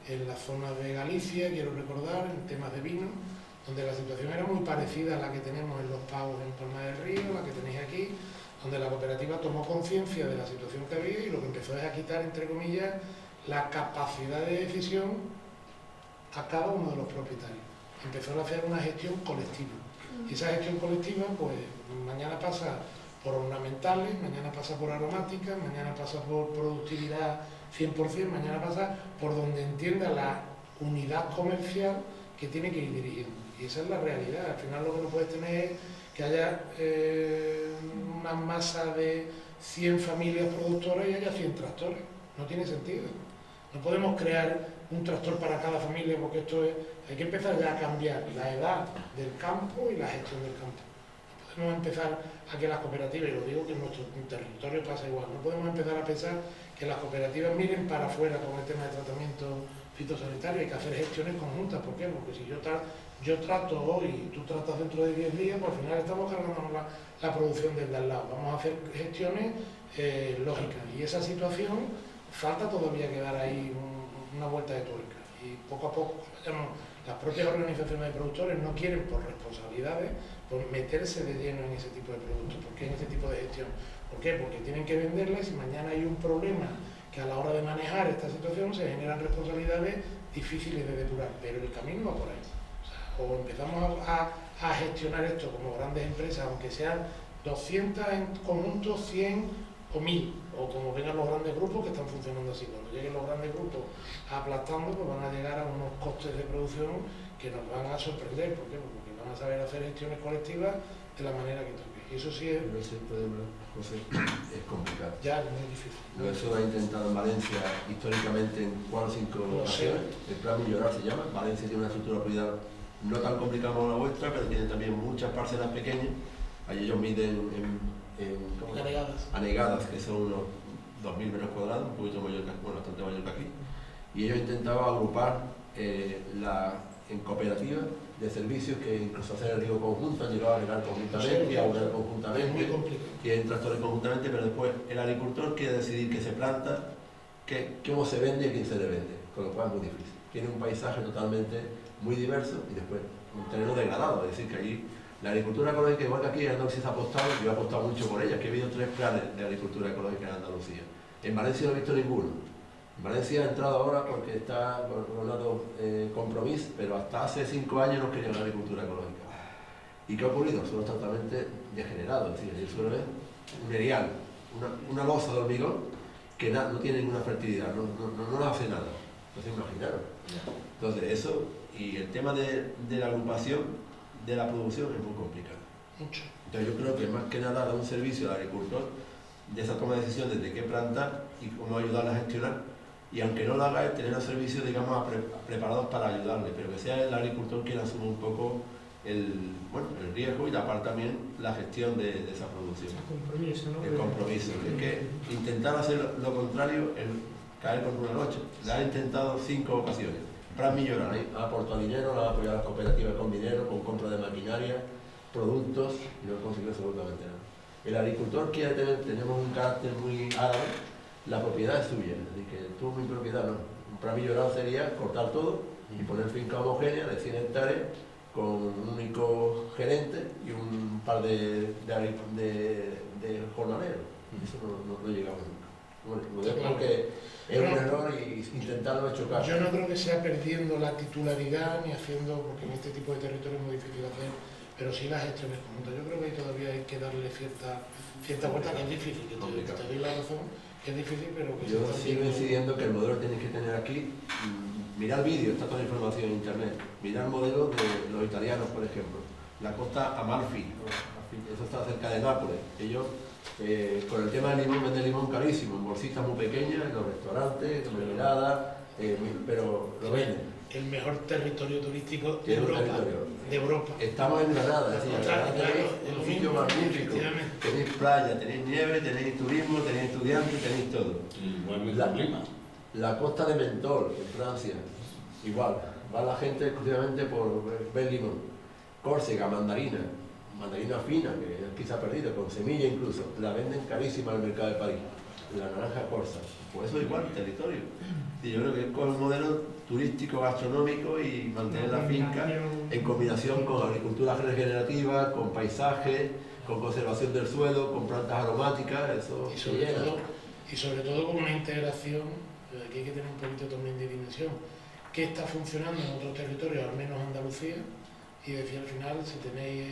en la zona de Galicia, quiero recordar, en temas de vino, donde la situación era muy parecida a la que tenemos en los pagos en Palma del Río, la que tenéis aquí, donde la cooperativa tomó conciencia de la situación que había y lo que empezó es a quitar, entre comillas, la capacidad de decisión a cada uno de los propietarios. Empezó a hacer una gestión colectiva. Y esa gestión colectiva, pues, mañana pasa por ornamentales, mañana pasa por aromáticas, mañana pasa por productividad 100%, mañana pasa por donde entienda la unidad comercial que tiene que ir dirigiendo. Y esa es la realidad. Al final lo que no puedes tener es que haya una masa de 100 familias productoras y haya 100 tractores. No tiene sentido. No podemos crear un tractor para cada familia, porque esto es... Hay que empezar ya a cambiar la edad del campo y la gestión del campo. No podemos empezar a que las cooperativas, y lo digo que en nuestro territorio pasa igual, no podemos empezar a pensar que las cooperativas miren para afuera con el tema de tratamiento fitosanitario, hay que hacer gestiones conjuntas. ¿Por qué? Porque si yo trato hoy y tú tratas dentro de 10 días, pues al final estamos cargándonos la producción del de al lado. Vamos a hacer gestiones lógicas, y esa situación falta todavía que dar ahí una vuelta de tuerca, y poco a poco las propias organizaciones de productores no quieren, por responsabilidades, por meterse de lleno en ese tipo de productos. ¿Por qué en ese tipo de gestión? ¿Por qué? Porque tienen que venderles, y mañana hay un problema que a la hora de manejar esta situación se generan responsabilidades difíciles de depurar, pero el camino va por ahí. O empezamos a gestionar esto como grandes empresas, aunque sean 200 en conjunto, 100 o 1000, o como vengan los grandes grupos que están funcionando así. Cuando lleguen los grandes grupos aplastando, pues van a llegar a unos costes de producción que nos van a sorprender. ¿Por qué? Porque van a saber hacer gestiones colectivas de la manera que toque. Y eso sí es... Pero ese problema, José, es complicado. Ya, es muy difícil. Eso lo ha intentado en Valencia históricamente en 4 o 5 ocasiones. El plan Millorar se llama. Valencia tiene una estructura prioridad no tan complicada como la vuestra, pero tiene también muchas parcelas pequeñas. Allí ellos miden anegadas, que son unos 2.000 metros cuadrados, un poquito mayor que, bueno, bastante mayor que aquí. Y ellos intentaban agrupar en cooperativas de servicios que incluso hacer el riego conjunto, han llegado a regar conjuntamente y a abonar conjuntamente, tienen tractores conjuntamente, pero después el agricultor quiere decidir qué se planta, cómo se vende y quién se le vende, con lo cual es muy difícil. Tiene un paisaje totalmente muy diverso y después un terreno degradado, es decir, que allí la agricultura ecológica, igual que aquí, en Andalucía se ha apostado, yo he apostado mucho por ella, que he habido 3 planes de agricultura ecológica en Andalucía. En Valencia no he visto ninguno. En Valencia ha entrado ahora porque está por un lado Compromís, pero hasta hace 5 años no querían la agricultura ecológica. ¿Y qué ha ocurrido? Son totalmente degenerados, es decir, el suelo es un erial, una losa de hormigón que no tiene ninguna fertilidad, no hace nada. Entonces imaginaros. Entonces eso, y el tema de la agrupación de la producción es muy complicado. Mucho. Entonces yo creo que más que nada da un servicio al agricultor de esa toma de decisiones de qué plantar y cómo ayudarle a gestionar, y aunque no lo haga es tener los servicios, digamos, preparados para ayudarle, pero que sea el agricultor quien asuma un poco el riesgo y tapar también la gestión de esa producción. El compromiso, ¿no? El compromiso, que es que intentar hacer lo contrario es caer con una noche. La ha intentado 5 ocasiones. Plan Millorar, ha aportado dinero, ha apoyado a las cooperativas con dinero, con compra de maquinaria, productos, y no ha conseguido absolutamente nada. El agricultor quiere tenemos un carácter muy árabe, la propiedad es suya, es decir, que tú mi propiedad no. Un plan Millorar sería cortar todo y poner finca homogénea de 100 hectáreas con un único gerente y un par de jornaleros. Eso no llegamos nunca. Bueno, lo dejo porque es un error y intentarlo he hecho caso. Yo no creo que sea perdiendo la titularidad ni haciendo, porque en este tipo de territorio es muy difícil hacer, pero sí las gestiones conjuntas. Yo creo que ahí todavía hay que darle cierta vuelta, que es difícil, que te doy la razón, que es difícil, pero que yo sigo incidiendo que el modelo que tenéis que tener aquí, mirar vídeos, está toda la información en internet, mirar modelos de los italianos, por ejemplo, la costa Amalfi, eso está cerca de Nápoles. Ellos con el tema del limón, venden limón carísimo, en bolsitas muy pequeñas, en los restaurantes, en mermeladas, pero lo venden. El mejor territorio turístico de Europa. Estamos en Granada, es decir, Granada es un sitio magnífico. Tenéis playa, tenéis nieve, tenéis turismo, tenéis estudiantes, tenéis todo. La costa de Mentol, en Francia, igual. Va la gente exclusivamente por ver limón. Córcega, mandarina fina, que aquí se ha perdido, con semilla incluso, la venden carísima en el mercado de París, la naranja corsa. Pues eso igual, territorio. Y yo creo que es con un modelo turístico, gastronómico y mantener la finca en combinación con agricultura regenerativa, con paisaje, con conservación del suelo, con plantas aromáticas, eso y sobre todo con una integración, aquí hay que tener un poquito también de dimensión, que está funcionando en otros territorios, al menos Andalucía, y decir al final, si tenéis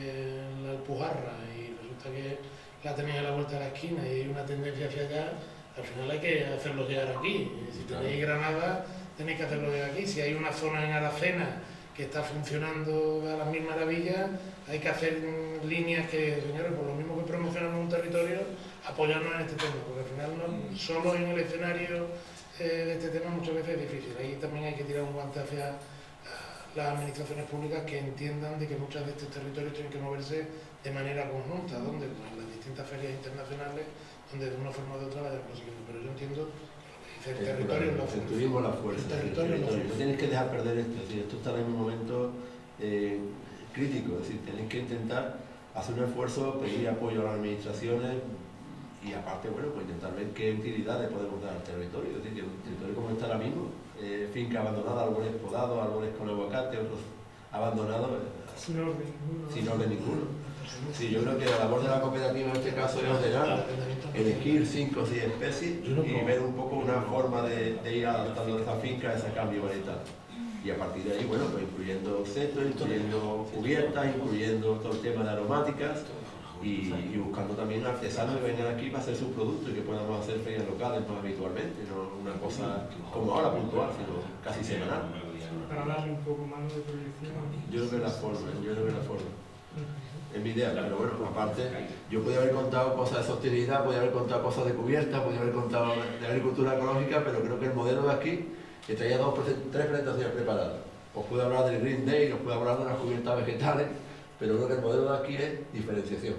la Alpujarra y resulta que la tenéis a la vuelta de la esquina y hay una tendencia hacia allá, al final hay que hacerlo llegar aquí. Si tenéis Granada, tenéis que hacerlo llegar aquí. Si hay una zona en Aracena que está funcionando a las mil maravillas, hay que hacer líneas que, señores, por lo mismo que promocionamos un territorio, apoyarnos en este tema, porque al final solo en el escenario de este tema muchas veces es difícil. Ahí también hay que tirar un guante hacia las administraciones públicas, que entiendan de que muchos de estos territorios tienen que moverse de manera conjunta, donde pues, en las distintas ferias internacionales, donde de una forma o de otra vayan consiguiendo. Pero yo entiendo que lo que dice El territorio es la fuerza. El turismo es la fuerza. El territorio es la fuerza. No tienes que dejar perder esto, es decir, esto está en un momento crítico, es decir, tenéis que intentar hacer un esfuerzo, pedir apoyo a las administraciones y aparte, bueno, pues intentar ver qué utilidades podemos dar al territorio, es decir, que el territorio como está ahora mismo, finca abandonada, árboles podados, árboles con aguacate, otros abandonados, sin orden sin orden ninguno. Sí, yo creo que la labor de la cooperativa en este caso es ordenar, elegir 5 o 6 especies y ver un poco una forma de ir adaptando esa finca a ese cambio vegetal. Y a partir de ahí, bueno, pues incluyendo setos, incluyendo cubiertas, incluyendo todo el tema de aromáticas y buscando también artesanos que vengan aquí para hacer sus productos y que podamos hacer ferias locales más habitualmente, no una cosa como ahora puntual, sino casi semanal. para darle un poco más de proyección. Yo creo que es la forma, es mi idea, pero bueno, aparte, yo podía haber contado cosas de sostenibilidad, podía haber contado cosas de cubierta, podía haber contado de agricultura ecológica, pero creo que el modelo de aquí, que traía 3 presentaciones preparadas. Os puedo hablar del Green Day, os puedo hablar de las cubiertas vegetales, pero creo que el modelo de aquí es diferenciación,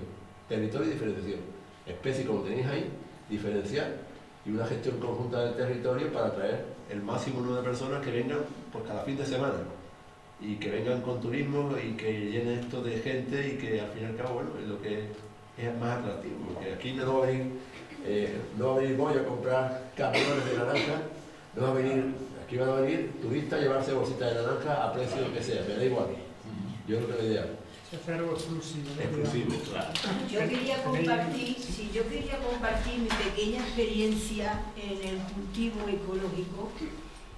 territorio y diferenciación. Especies como tenéis ahí, diferenciar y una gestión conjunta del territorio para atraer el máximo número de personas que vengan por cada fin de semana y que vengan con turismo y que llenen esto de gente y que al fin y al cabo, bueno, es lo que es más atractivo, porque aquí no va a venir Goyo a comprar camiones de naranja, no va a venir, aquí van a venir turistas a llevarse bolsitas de naranja a precio que sea, me da igual. Yo creo que es la idea. Hacer algo exclusivo. Exclusivo, claro. Yo quería compartir mi pequeña experiencia en el cultivo ecológico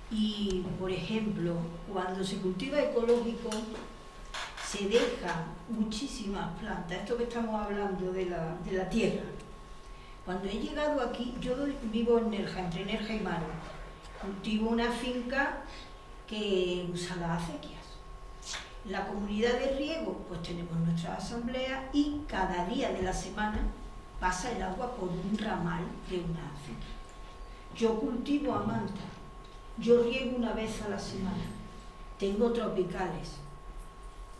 y, por ejemplo, cuando se cultiva ecológico se deja muchísimas plantas, esto que estamos hablando de la tierra. Cuando he llegado aquí, yo vivo en Nerja, entre Nerja y Maro, cultivo una finca que usa las acequias. La comunidad de riego, pues tenemos nuestra asamblea y cada día de la semana pasa el agua por un ramal de una acequia. Yo cultivo amanta, yo riego una vez a la semana, tengo tropicales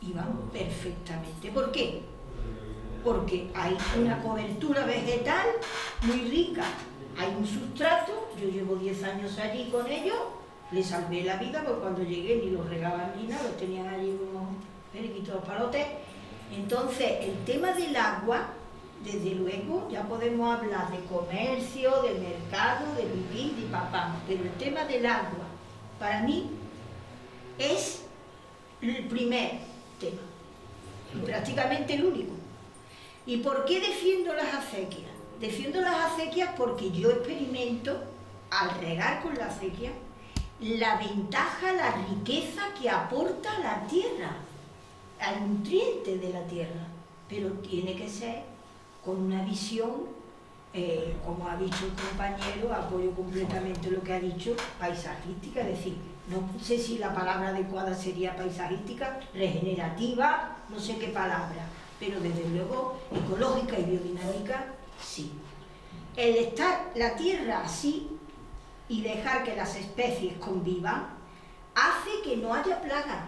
y van perfectamente. ¿Por qué? Porque hay una cobertura vegetal muy rica, hay un sustrato, yo llevo 10 años allí con ellos, les salvé la vida porque cuando llegué ni los regaban ni nada, los tenían allí unos periquitos palotes. Entonces, el tema del agua, desde luego, ya podemos hablar de comercio, de mercado, de vivir, de papá, pero el tema del agua, para mí, es el primer tema, y prácticamente el único. ¿Y por qué defiendo las acequias? Defiendo las acequias porque yo experimento, al regar con la acequia, la ventaja, la riqueza que aporta la tierra, al nutriente de la tierra, pero tiene que ser con una visión, como ha dicho el compañero, apoyo completamente lo que ha dicho, paisajística, es decir, no sé si la palabra adecuada sería paisajística, regenerativa, no sé qué palabra, pero desde luego ecológica y biodinámica, sí. El estar la tierra así y dejar que las especies convivan, hace que no haya plagas,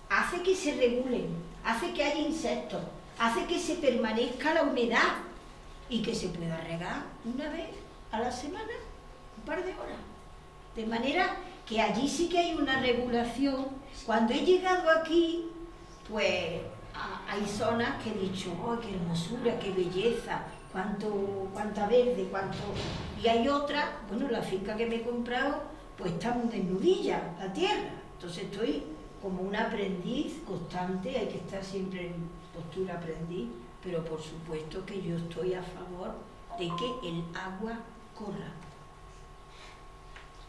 hace que se regulen, hace que haya insectos, hace que se permanezca la humedad y que se pueda regar una vez a la semana, un par de horas. De manera que allí sí que hay una regulación. Cuando he llegado aquí, pues hay zonas que he dicho, ¡oh, qué hermosura, qué belleza! Cuánta verde, cuánto... Y hay otras, bueno, la finca que me he comprado, pues está muy desnudilla, la tierra. Entonces estoy como un aprendiz constante, hay que estar siempre en postura aprendiz, pero por supuesto que yo estoy a favor de que el agua corra.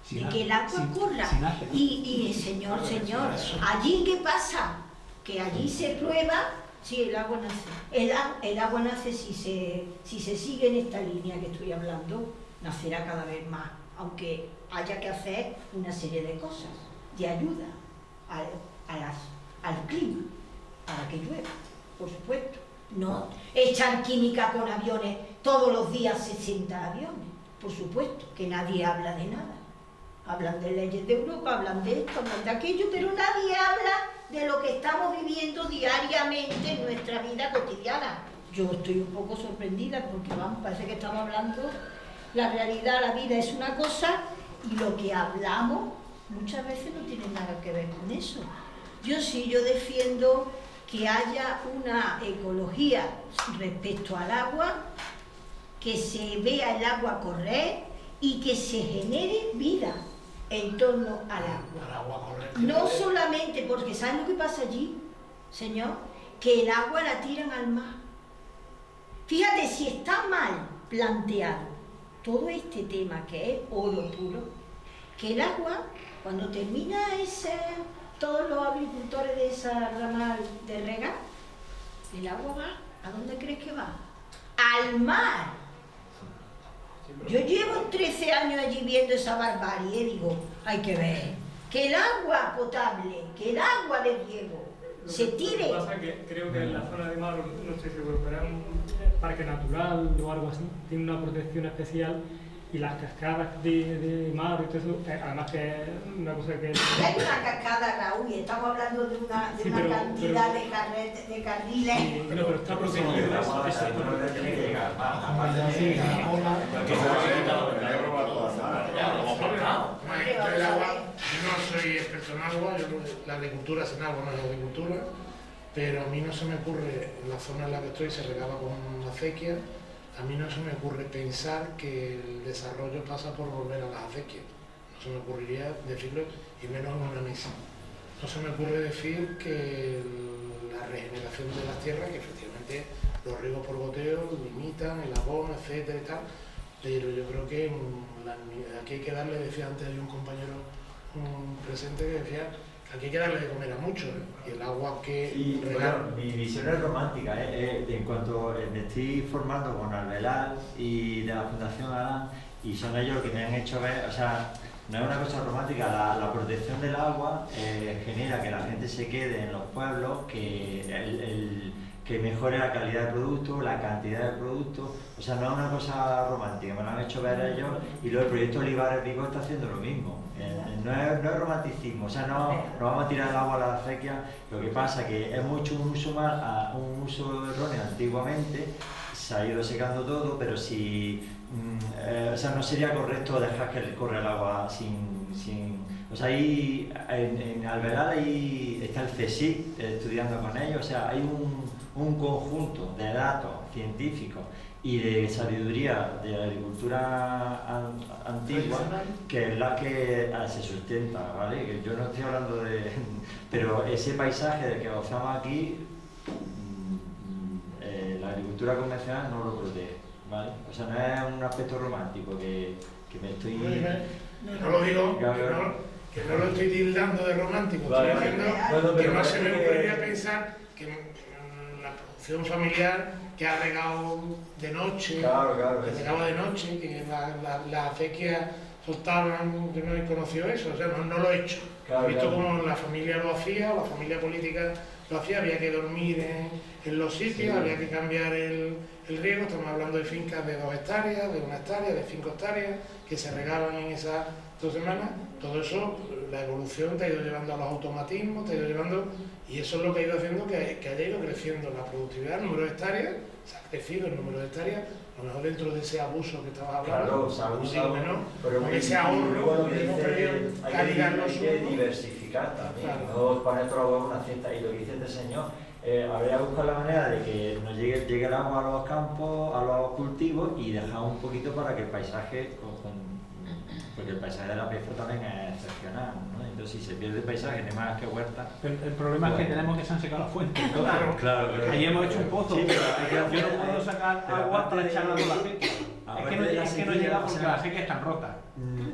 De que el agua corra. Y señor, allí ¿qué pasa? Que allí se prueba. Sí, el agua nace. El agua nace si se sigue en esta línea que estoy hablando, nacerá cada vez más, aunque haya que hacer una serie de cosas de ayuda al clima, para que llueva, por supuesto. No echar química con aviones, todos los días 60 aviones, por supuesto, que nadie habla de nada. Hablan de leyes de Europa, hablan de esto, hablan de aquello, pero nadie habla de lo que estamos viviendo diariamente en nuestra vida cotidiana. Yo estoy un poco sorprendida porque, vamos, parece que estamos hablando, la realidad, la vida es una cosa y lo que hablamos muchas veces no tiene nada que ver con eso. Yo defiendo que haya una ecología respecto al agua, que se vea el agua correr y que se genere vida en torno al agua. No solamente porque, ¿saben lo que pasa allí, señor? Que el agua la tiran al mar. Fíjate, si está mal planteado todo este tema que es oro puro, que el agua, cuando termina todos los agricultores de esa ramal de regar, el agua va, ¿a dónde crees que va? ¡Al mar! Yo llevo 13 años allí viendo esa barbarie y digo, hay que ver, que el agua potable, que el agua de riego se tire. Lo que pasa es que creo que en la zona de mar, no estoy seguro, pero es un parque natural o algo así, tiene una protección especial y las cascadas de mar y todo eso, además que es una cosa que... Hay una cascada, Raúl, y estamos hablando de una cantidad de carriles. Sí, no, pero está protegido. Yo no soy experto en agua, la agricultura sin agua no es agricultura, pero a mí no se me ocurre, en la zona en la que estoy se regaba con acequia, a mí no se me ocurre pensar que el desarrollo pasa por volver a las acequias. No se me ocurriría decirlo, y menos en una mesa. No se me ocurre decir que la regeneración de las tierras, que efectivamente los riegos por goteo limitan el abono, etcétera y tal, pero yo creo que aquí hay que darle, decía antes hay un compañero presente que decía que aquí hay que darle de comer a muchos, y el agua que... Sí, bueno, mi visión es romántica, en cuanto me estoy formando con Albelal y de la Fundación Alán, y son ellos los que me han hecho ver, o sea, no es una cosa romántica, la protección del agua genera que la gente se quede en los pueblos, que mejore la calidad del producto, la cantidad del producto, o sea, no es una cosa romántica, me lo han hecho ver ellos, y luego el proyecto Olivares Vigo está haciendo lo mismo. No es romanticismo, o sea, no vamos a tirar el agua a la acequia, lo que pasa es que es mucho un uso erróneo antiguamente, se ha ido secando todo, pero si, o sea, no sería correcto dejar que corra el agua sin o sea, ahí en Alveral ahí está el CSIC estudiando con ellos, o sea, hay un conjunto de datos científicos y de sabiduría de la agricultura antigua que es la que se sustenta, ¿vale? Que yo no estoy hablando de... pero ese paisaje del que gozamos aquí, la agricultura convencional no lo protege, ¿vale? O sea, no es un aspecto romántico que me estoy... No lo digo, que no lo estoy tildando de romántico, estoy diciendo que no se me ocurriría pensar que la producción familiar que ha regado de noche, que regaba de noche, que la acequia soltaban, yo no he conocido eso, o sea, no lo he hecho. He visto cómo la familia lo hacía, o la familia política lo hacía, había que dormir en los sitios, había que cambiar el riego, estamos hablando de fincas de 2 hectáreas, de 1 hectárea, de 5 hectáreas, que se regaban en esas 2 semanas. Todo eso, la evolución te ha ido llevando a los automatismos, te ha ido llevando, y eso es lo que ha ido haciendo que haya ido creciendo la productividad, el número de hectáreas, se ha crecido el número de hectáreas, a lo mejor dentro de ese abuso que estabas hablando, pero con ese ahorro que hemos perdido, hay que diversificar también, no poner todos los huevos en una cesta, y lo que dice este señor, habría que buscar la manera de que nos llegue el agua a los campos, a los cultivos, y dejar un poquito para que el paisaje, porque el paisaje de la pesca también es excepcional, ¿no? Entonces si se pierde el paisaje, no hay más que huerta. Pero el problema es que tenemos que se han secado las fuentes. Claro. Allí hemos hecho un pozo, sí, pero yo no puedo sacar agua para echarla con la acequia. Es que no llega porque las acequias están rotas.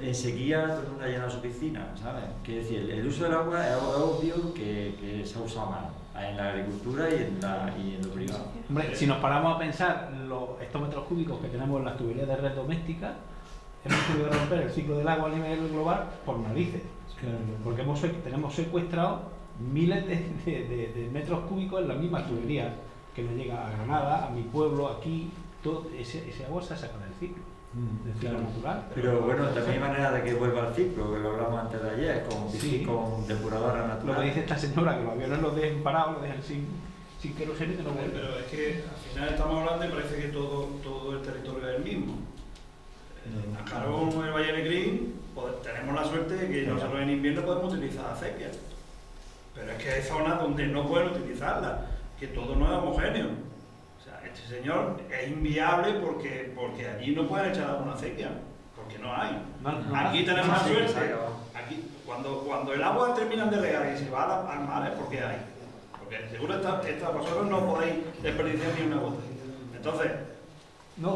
En sequía todo el mundo ha llenado su piscina, ¿sabes? Quiere decir, el uso del agua es obvio que se ha usado mal en la agricultura y en lo privado. Hombre, si nos paramos a pensar los hectómetros cúbicos que tenemos en las tuberías de red doméstica, hemos podido romper el ciclo del agua a nivel global por narices, porque tenemos secuestrado miles de metros cúbicos en las mismas tuberías que nos llega a Granada, a mi pueblo, aquí, todo ese agua se ha sacado del ciclo. Del ciclo natural. Pero bueno, también hay manera de que vuelva al ciclo, que lo hablamos antes de ayer, con depuradora natural. Lo que dice esta señora, que los aviones los dejen parados, los dejan sin queroseno y no vuelven. Pero es que al final estamos hablando y parece que todo el territorio es el mismo. Nacarón, el Valle Negrín, pues tenemos la suerte de que nosotros en invierno podemos utilizar acequias. Pero es que hay zonas donde no pueden utilizarla, que todo no es homogéneo. O sea, este señor es inviable porque allí no pueden echar una acequia, porque no hay. Aquí tenemos la suerte. Aquí, cuando el agua terminan de regar y se va al mar es porque hay. Porque seguro vosotros no podéis desperdiciar ni una gota. Entonces,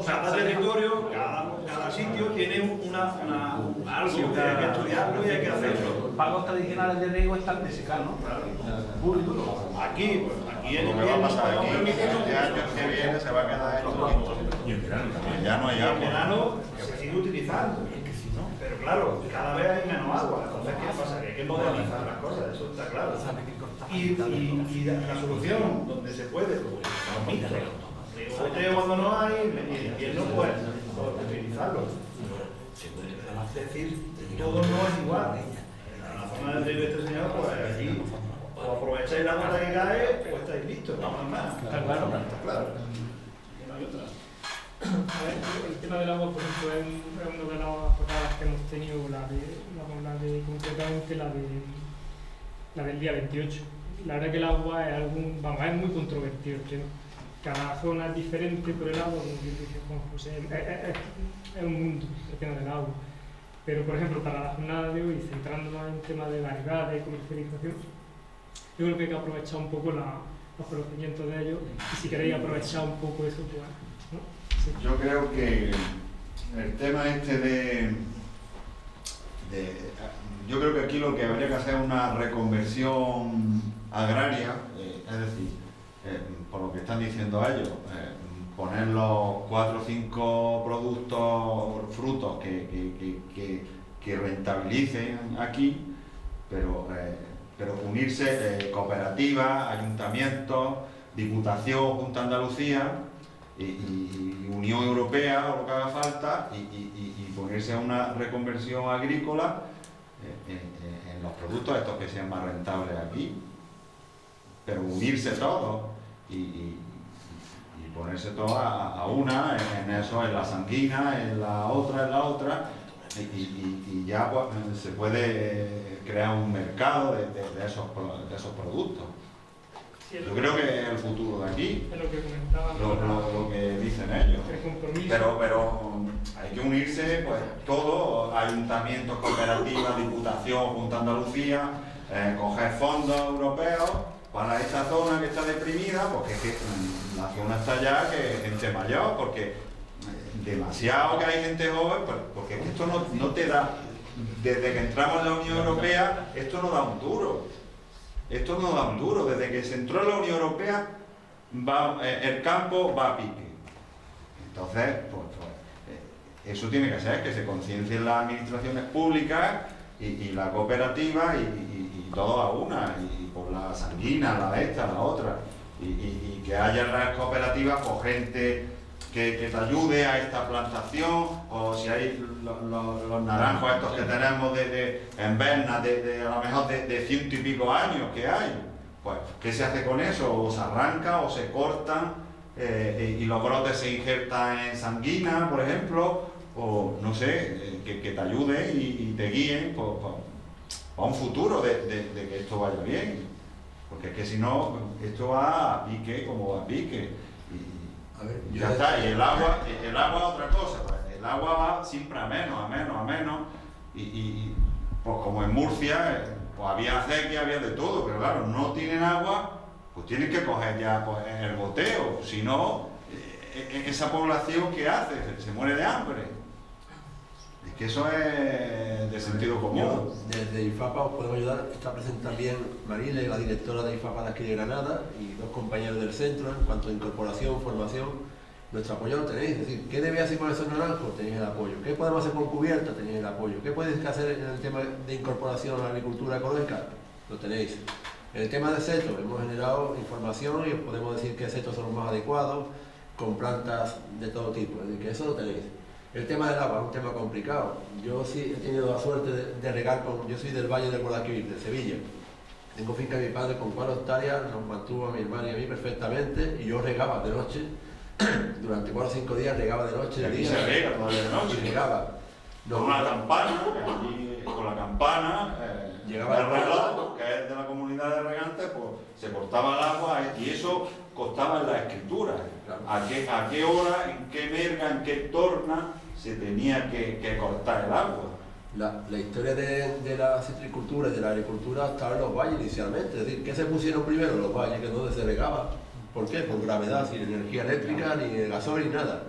cada territorio, cada sitio tiene algo que hay que estudiarlo y hay que hacerlo. Pagos tradicionales de riego están de secar, ¿no? Claro. Puro y duro. Aquí en Lo que va a pasar aquí, invierno, el año que viene se va a quedar esto listo. Y en verano también. Ya no hay en agua. verano se sigue utilizando. Pero claro, cada vez hay menos agua. Entonces, ¿qué pasa? Que hay que modernizar las cosas, eso está claro. Y la solución, donde se puede, pues, cuando no hay, en invierno, pues, utilizarlo. Es decir, todo no es igual. En la zona del río de este señor, pues allí, o aprovecháis la gota que cae, o estáis listos, no hay más. Está claro. Está claro. Y no hay otra. A ver, el tema del agua, por ejemplo, es una de las jornadas que hemos tenido, concretamente la del día 28. La verdad que el agua es muy controvertido el tema. Cada zona es diferente por el agua, como dice Juan José, es un mundo el tema del agua. Pero, por ejemplo, para la jornada de hoy, centrándonos en temas de variedades y comercialización, yo creo que hay que aprovechar un poco los conocimientos de ellos, y si queréis aprovechar un poco eso, pues, ¿no? Sí. Yo creo que el tema yo creo que aquí lo que habría que hacer es una reconversión agraria, es decir, por lo que están diciendo ellos, poner los 4 o 5 productos, frutos que rentabilicen aquí, pero unirse cooperativas, ayuntamientos, Diputación, Junta de Andalucía y Unión Europea o lo que haga falta y ponerse a una reconversión agrícola en los productos estos que sean más rentables aquí, pero unirse todos y ponerse todos a una en eso, en la sanguina, en la otra y ya pues, se puede crear un mercado de esos productos. Yo creo que es el futuro de aquí, Es lo que comentaban. lo que dicen ellos. El compromiso. Pero hay que unirse, pues, todos, ayuntamientos, cooperativas, Diputación, Junta de Andalucía, coger fondos europeos para esta zona que está deprimida, porque es que la zona está ya que gente mayor, porque demasiado que hay gente joven, porque esto no te da, desde que entramos en la Unión Europea, esto no da un duro. Esto no da un duro. Desde que se entró en la Unión Europea, el campo va a pique. Entonces, eso tiene que ser, que se conciencien las administraciones públicas y la cooperativa y todo a una, y por la sanguina, la esta, la otra, y que haya las cooperativas con gente que te ayude a esta plantación, o si hay los naranjos estos que tenemos en Berna, a lo mejor de 100 y pico años que hay, pues ¿qué se hace con eso? O se arranca o se cortan y los brotes se injertan en sanguina, por ejemplo, o no sé, que te ayuden y te guíen a un futuro de que esto vaya bien, porque es que si no, esto va a pique como va a pique. A ver, Ya está, y el agua es otra cosa, pues, el agua va siempre a menos, y pues como en Murcia, pues había acequia, había de todo, pero claro, no tienen agua, pues tienen que coger ya pues, el goteo, si no, esa población ¿qué hace? Se muere de hambre. Es que eso es de sentido común. Desde IFAPA os podemos ayudar. Está presente también Marile, la directora de IFAPA de aquí de Granada, y 2 compañeros del centro. En cuanto a incorporación, formación, nuestro apoyo lo tenéis. Es decir, ¿qué debéis hacer con esos naranjos? Tenéis el apoyo. ¿Qué podemos hacer con cubierta? Tenéis el apoyo. ¿Qué podéis hacer en el tema de incorporación a la agricultura ecológica? Lo tenéis. En el tema de setos, hemos generado información y os podemos decir qué setos son los más adecuados, con plantas de todo tipo. Es decir, que eso lo tenéis. El tema del agua es un tema complicado. Yo sí he tenido la suerte de regar yo soy del Valle del Guadalquivir, de Sevilla. Tengo finca de mi padre con 4 hectáreas, nos mantuvo a mi hermana y a mí perfectamente, y yo regaba de noche, durante 4 o 5 días regaba de noche, de día, se rega todavía de noche. y regaba. con una campana, con la campana, llegaba el reloj, que es de la comunidad de regantes, pues se cortaba el agua y eso costaba en la escritura. ¿A qué hora, en qué merga, en qué torna se tenía que cortar el agua? La historia de la citricultura y de la agricultura estaba en los valles inicialmente, es decir, ¿qué se pusieron primero? Los valles, que es donde se regaba. ¿Por qué? Por gravedad, sin energía eléctrica, ni gasoil, ni nada.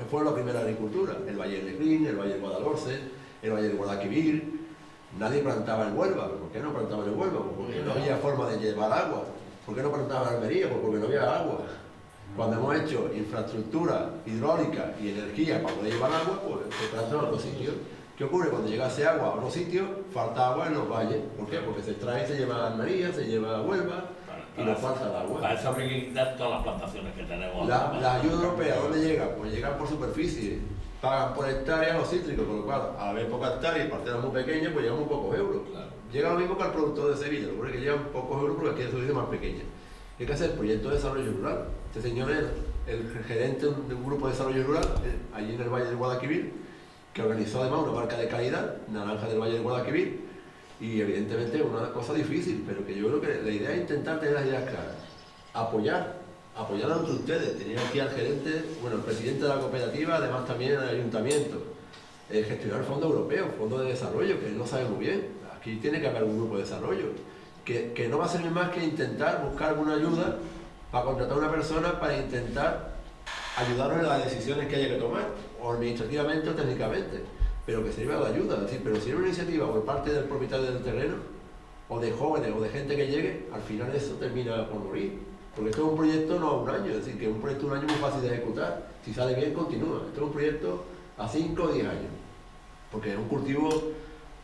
Fue la primera agricultura, el Valle del Lecrín, el Valle del Guadalhorce, el Valle del Guadalquivir. Nadie plantaba en Huelva. ¿Por qué no plantaban en Huelva? Porque no había forma de llevar agua. ¿Por qué no plantaban en Almería? Porque no había agua. Cuando hemos hecho infraestructura hidráulica y energía para poder llevar agua, pues se planta en otros sitios. ¿Qué ocurre? Cuando llegase agua a otros sitios, falta agua en los valles. ¿Por qué? Porque se extrae y se lleva a Almería, se lleva a Huelva y nos falta el agua. Para eso hay que quitar todas las plantaciones que tenemos. La ayuda europea, ¿dónde llega? Pues llegan por superficie. Pagan por hectárea los cítricos, con lo cual, al haber pocas hectáreas y parcelas muy pequeñas, pues llegan muy pocos euros. Claro. Llega Llega lo mismo que al productor de Sevilla, lo que ocurre es que llegan pocos euros porque aquí es superficie más pequeña. Hay que hacer proyectos de desarrollo rural. Este señor es el gerente de un grupo de desarrollo rural, allí en el Valle del Guadalquivir, que organizó además una marca de calidad, naranja del Valle del Guadalquivir, y evidentemente es una cosa difícil, pero que yo creo que la idea es intentar tener las ideas claras, apoyar entre ustedes. Tenía aquí al gerente, bueno, el presidente de la cooperativa, además también el ayuntamiento, gestionar fondos europeos, fondos de desarrollo, que no sabe muy bien. Aquí tiene que haber un grupo de desarrollo, que no va a servir más que intentar buscar alguna ayuda para contratar a una persona para intentar ayudarnos en las decisiones que haya que tomar, o administrativamente o técnicamente, pero que sirva de ayuda. Es decir, pero si es una iniciativa por parte del propietario del terreno, o de jóvenes, o de gente que llegue, al final eso termina por morir. Porque esto es un proyecto no a un año, es decir, que un proyecto de un año es muy fácil de ejecutar. Si sale bien, continúa. Esto es un proyecto a 5 o 10 años, porque es un cultivo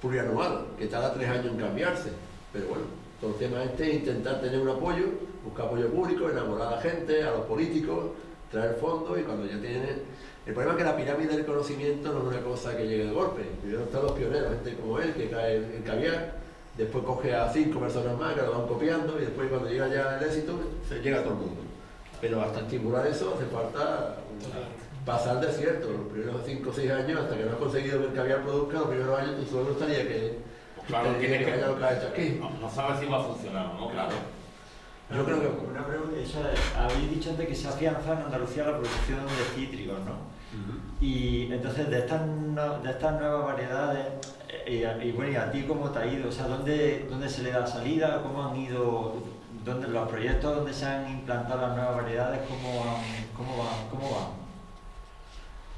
plurianual, que tarda 3 años en cambiarse. Pero bueno, entonces el tema este es intentar tener un apoyo, buscar apoyo público, enamorar a la gente, a los políticos, traer fondos, y cuando ya tienen... El problema es que la pirámide del conocimiento no es una cosa que llegue de golpe. Primero están los pioneros, gente como él, que cae en caviar, después coge a 5 personas más que lo van copiando, y después cuando llega ya el éxito, se llega a todo el mundo. Pero hasta estimular eso hace falta pasar desierto. Los primeros 5 o 6 años, hasta que no has conseguido que el caviar produzca, los primeros años tu suegro estaría que... Claro, tiene que haya lo que ha hecho aquí. No sabes si va a funcionar o no, claro. Yo creo que... Una pregunta, habéis dicho antes que se afianza en Andalucía la producción de cítricos, ¿no? Y entonces de estas nuevas variedades, y bueno, ¿y a ti cómo te ha ido? O sea, ¿dónde se le da salida? ¿Cómo han ido los proyectos donde se han implantado las nuevas variedades? ¿Cómo van?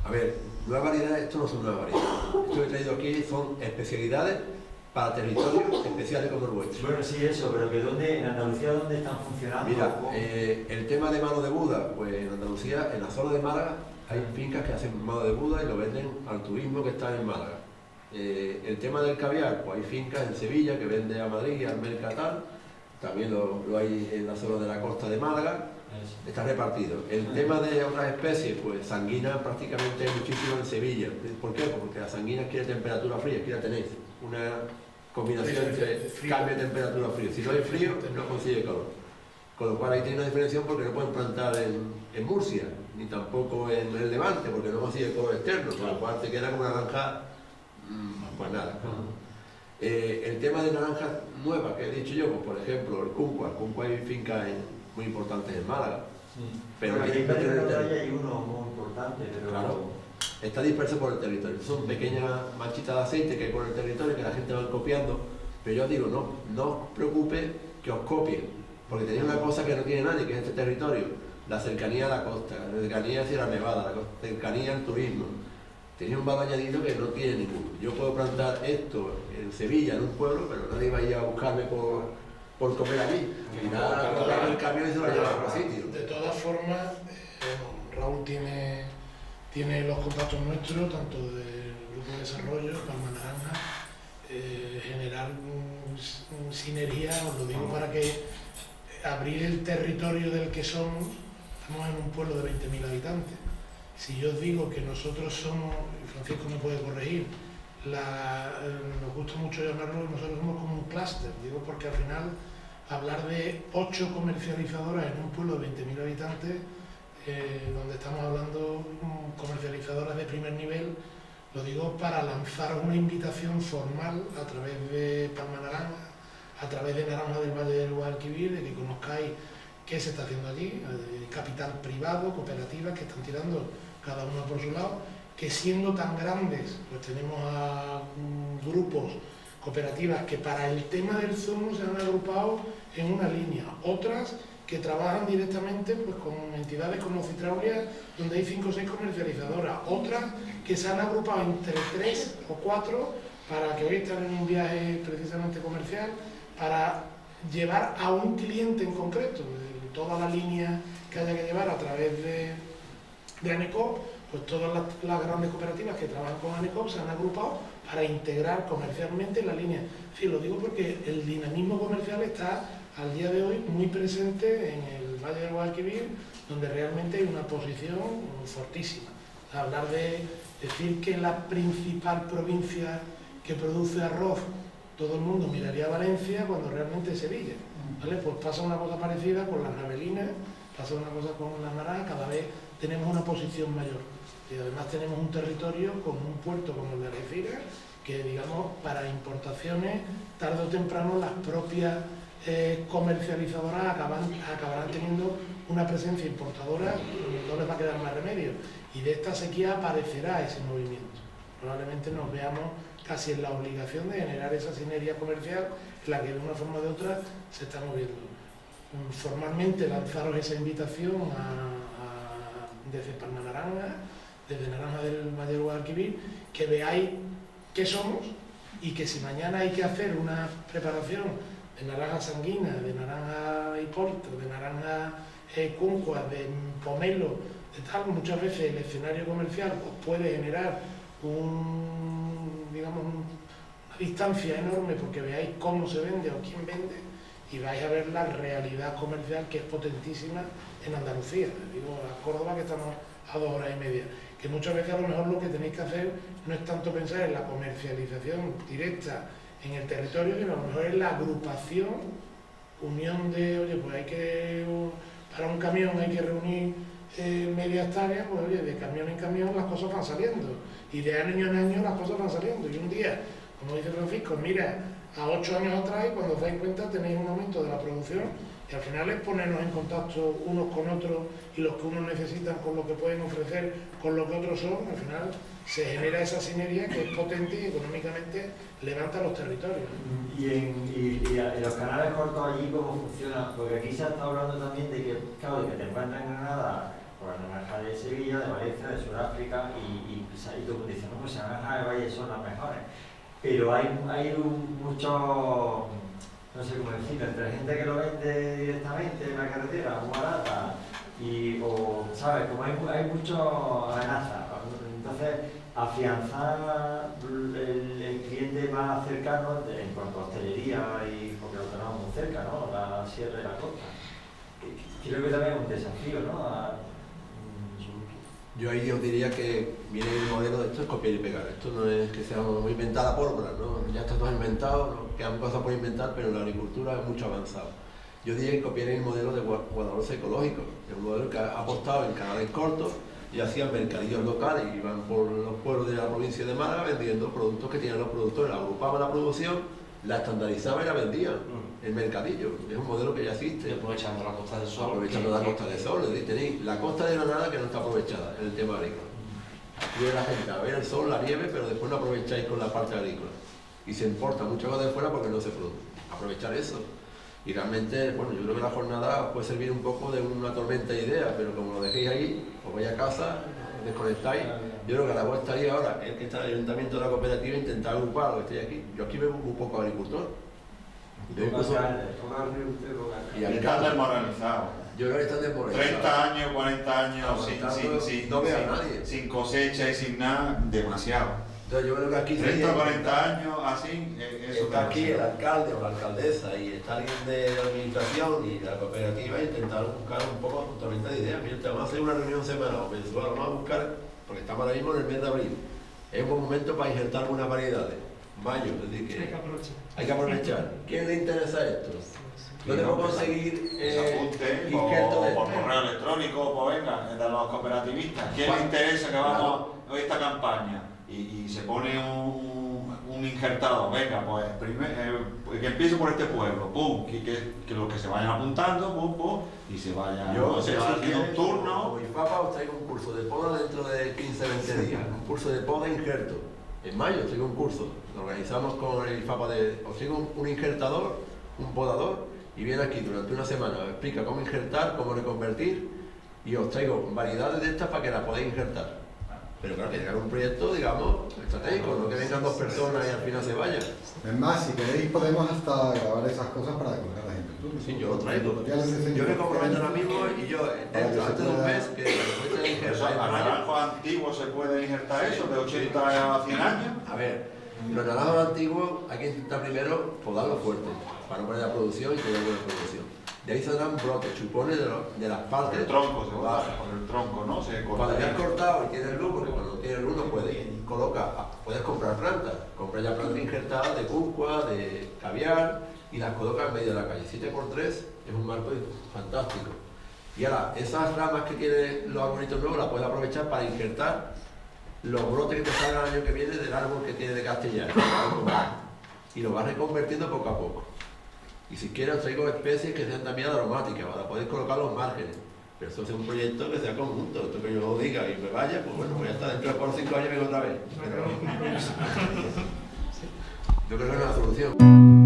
A ver, nuevas variedades, esto no son nuevas variedades. Esto que he traído aquí son especialidades para territorios especiales como el vuestro. Bueno, sí, eso, pero que en Andalucía, ¿dónde están funcionando? Mira, el tema de mano de Buda, pues en Andalucía, en la zona de Málaga, hay fincas que hacen mano de Buda y lo venden al turismo que está en Málaga. El tema del caviar, pues hay fincas en Sevilla que venden a Madrid, al Mercatal, también lo hay en la zona de la costa de Málaga, está repartido. El tema de otras especies, pues sanguina prácticamente hay muchísimo en Sevilla. ¿Por qué? Porque la sanguina quiere temperatura fría, aquí la tenéis, una combinación entre cambio de temperatura frío. Si no hay frío, no consigue calor. Con lo cual ahí tiene una diferencia porque no pueden plantar en Murcia, ni tampoco en el Levante, porque no consigue color externo, con lo cual te queda como una naranja, pues nada. El tema de naranjas nuevas que he dicho yo, pues por ejemplo el Cuncua hay fincas muy importantes en Málaga, pero aquí en Valle hay uno muy importante, pero... Claro, está disperso por el territorio. Son pequeñas manchitas de aceite que hay por el territorio que la gente va copiando, pero yo os digo, no os preocupe que os copien, porque tenéis una cosa que no tiene nadie, que es este territorio, la cercanía a la costa, la cercanía a Sierra Nevada, la cercanía al turismo. Tenéis un valor añadido que no tiene ninguno. Yo puedo plantar esto en Sevilla, en un pueblo, pero nadie va a ir a buscarme por comer allí. Y nada, comprar el camión y se lo lleva a otro sitio. De todas formas, Raúl tiene los contactos nuestros, tanto del Grupo de Desarrollo, Palma Naranja, generar sinergia, os lo digo para que abrir el territorio del que somos. Estamos en un pueblo de 20.000 habitantes. Si yo os digo que nosotros somos, y Francisco me puede corregir, nos gusta mucho llamarlo, nosotros somos como un clúster, digo porque al final hablar de 8 comercializadoras en un pueblo de 20.000 habitantes, donde estamos hablando comercializadoras de primer nivel, Lo digo para lanzaros una invitación formal a través de Palma Naranja, a través de Naranja del Valle del Guadalquivir, de que conozcáis qué se está haciendo allí, capital privado, cooperativas que están tirando cada uno por su lado, que siendo tan grandes, pues tenemos a grupos, cooperativas que para el tema del zumo se han agrupado en una línea, otras que trabajan directamente pues, con entidades como Citraulia, donde hay 5 o 6 comercializadoras, otras que se han agrupado entre 3 o 4 para que hoy están en un viaje precisamente comercial, para llevar a un cliente en concreto, toda la línea que haya que llevar a través de ANECOP, pues todas las grandes cooperativas que trabajan con ANECOP se han agrupado para integrar comercialmente la línea. Sí, lo digo porque el dinamismo comercial está al día de hoy muy presente en el Valle del Guadalquivir, donde realmente hay una posición fortísima. Hablar de decir que la principal provincia que produce arroz, todo el mundo miraría a Valencia cuando realmente es Sevilla, ¿vale? Pues pasa una cosa parecida con las navelinas, pasa una cosa con las naranjas, cada vez tenemos una posición mayor. Y además tenemos un territorio con un puerto como el de Algeciras, que digamos para importaciones, tarde o temprano las propias comercializadoras acabarán teniendo una presencia importadora, no les va a quedar más remedio. Y de esta sequía aparecerá ese movimiento. Probablemente nos veamos casi en la obligación de generar esa sinergia comercial en la que de una forma o de otra se está moviendo. Formalmente lanzaros esa invitación desde Palma Naranja, desde Naranja del Valle del Guadalquivir, que veáis qué somos y que si mañana hay que hacer una preparación de naranja sanguina, de naranja Hipólito, de naranja Cuncua, de pomelo, de tal, muchas veces el escenario comercial os puede generar una distancia enorme porque veáis cómo se vende o quién vende y vais a ver la realidad comercial que es potentísima en Andalucía. Digo, a Córdoba que estamos a 2 horas y media, que muchas veces a lo mejor lo que tenéis que hacer no es tanto pensar en la comercialización directa en el territorio, sino a lo mejor en la agrupación, unión de, oye, pues hay que, para un camión hay que reunir media hectárea, pues oye, de camión en camión las cosas van saliendo, y de año en año las cosas van saliendo, y un día, como dice Francisco, mira, a 8 años atrás, y cuando os dais cuenta tenéis un aumento de la producción, y al final es ponernos en contacto unos con otros, y los que unos necesitan con lo que pueden ofrecer, con lo que otros son, al final se genera esa sinergia que es potente y económicamente levanta los territorios. Y los canales cortos allí, ¿cómo funcionan? Porque aquí se ha estado hablando también de que, claro, de que te encuentras en Granada por la naranja de Sevilla, de Valencia, de Sudáfrica, y todo el mundo dice, no, pues las naranjas de Valle son las mejores. Pero hay mucho, no sé cómo decirlo, entre gente que lo vende directamente en la carretera, muy barata, o, ¿sabes? Como hay mucho amenaza. Entonces, afianzar el cliente más cercano en cuanto a hostelería, y porque lo tenemos muy cerca, ¿no? La sierra y la costa. Creo que también es un desafío, ¿no? Yo ahí os diría que viene el modelo de esto es copiar y pegar. Esto no es que sea inventada pólvora, ¿no? Ya está todo inventado, ¿no? Quedan cosas por inventar, pero la agricultura es mucho avanzada. Yo diría que copiar el modelo de Guadalhorce ecológico, que es un modelo que ha apostado en canales cortos y hacían mercadillos locales, y iban por los pueblos de la provincia de Málaga vendiendo productos que tenían los productores, agrupaban la producción, la estandarizaban y la vendían. El mercadillo, es un modelo que ya existe. Y aprovechando la Costa del Sol. Aprovechando la Costa del Sol, es decir, tenéis la costa de Granada que no está aprovechada en el tema agrícola. Viene la gente a ver el sol, la nieve, pero después no aprovecháis con la parte agrícola. Y se importa mucho más de fuera porque no se produce. Aprovechar eso. Y realmente, bueno, yo creo que la jornada puede servir un poco de una tormenta de ideas, pero como lo dejéis ahí, os vais a casa, desconectáis. Yo creo que a la vuelta estaría ahora, el que está en el ayuntamiento de la cooperativa, intentar agrupar lo que estéis aquí. Yo aquí veo un poco agricultor. Y están desmoralizados. Yo creo que están desmoralizados. 30 años, 40 años no veo a nadie. sin cosecha y sin nada, demasiado. Entonces yo creo que aquí 30 o 40 años así, eso está aquí el alcalde o la alcaldesa y está alguien de la administración y la cooperativa, intentar buscar un poco de tormenta de ideas. Mira, vamos a hacer una reunión semanal o mensual, vamos a buscar, porque estamos ahora mismo en el mes de abril. Es un buen momento para injertar algunas variedades. Mayo, es decir, que hay que aprovechar. ¿Quién le interesa esto? ¿Dónde puedo conseguir o por correo electrónico, pues venga, de los cooperativistas? ¿Quién le interesa que vamos hoy esta campaña? y se pone un injertado, venga, pues que empiece por este pueblo, pum, que los que se vayan apuntando, pum, pum, y se vayan, se va haciendo un turno. Como IFAPA os traigo un curso de poda dentro de 15-20 días, un curso de poda injerto. En mayo os traigo un curso, lo organizamos con el IFAPA os traigo un injertador, un podador, y viene aquí durante una semana, os explica cómo injertar, cómo reconvertir, y os traigo variedades de estas para que las podáis injertar. Pero claro, que llegar un proyecto, digamos, estratégico, no que vengan dos personas y al final se vayan. Es más, si queréis podemos hasta grabar esas cosas para colgarlas en YouTube. Sí, yo lo traigo. Yo me comprometo ahora mismo y yo, antes de un mes, que me injertar. ¿A naranjos antiguos se puede injertar eso, de 80 a 100 años? A ver, los naranjos antiguos hay que intentar primero podarlos fuerte, para no poner la producción y tener buena producción. De ahí saldrán brotes, chupones de las partes. El tronco, se va con el tronco, ¿no? Cuando ya has cortado y tienes luz, porque cuando tienes luz no puedes, puedes comprar plantas. Compras ya plantas injertadas de cúrcuma, de caviar y las colocas en medio de la calle. 7×3 es un marco fantástico. Y ahora, esas ramas que tienen los arbolitos nuevos las puedes aprovechar para injertar los brotes que te salgan el año que viene del árbol que tiene de castellano. Y lo vas reconvirtiendo poco a poco. Y si quieres os traigo especies que sean también aromáticas, para poder colocar los márgenes. Pero eso es un proyecto que sea conjunto. Esto que yo lo diga y me vaya, pues bueno, voy a estar dentro de 4 o 5 años y vengo otra vez. Pero yo creo que no es una solución.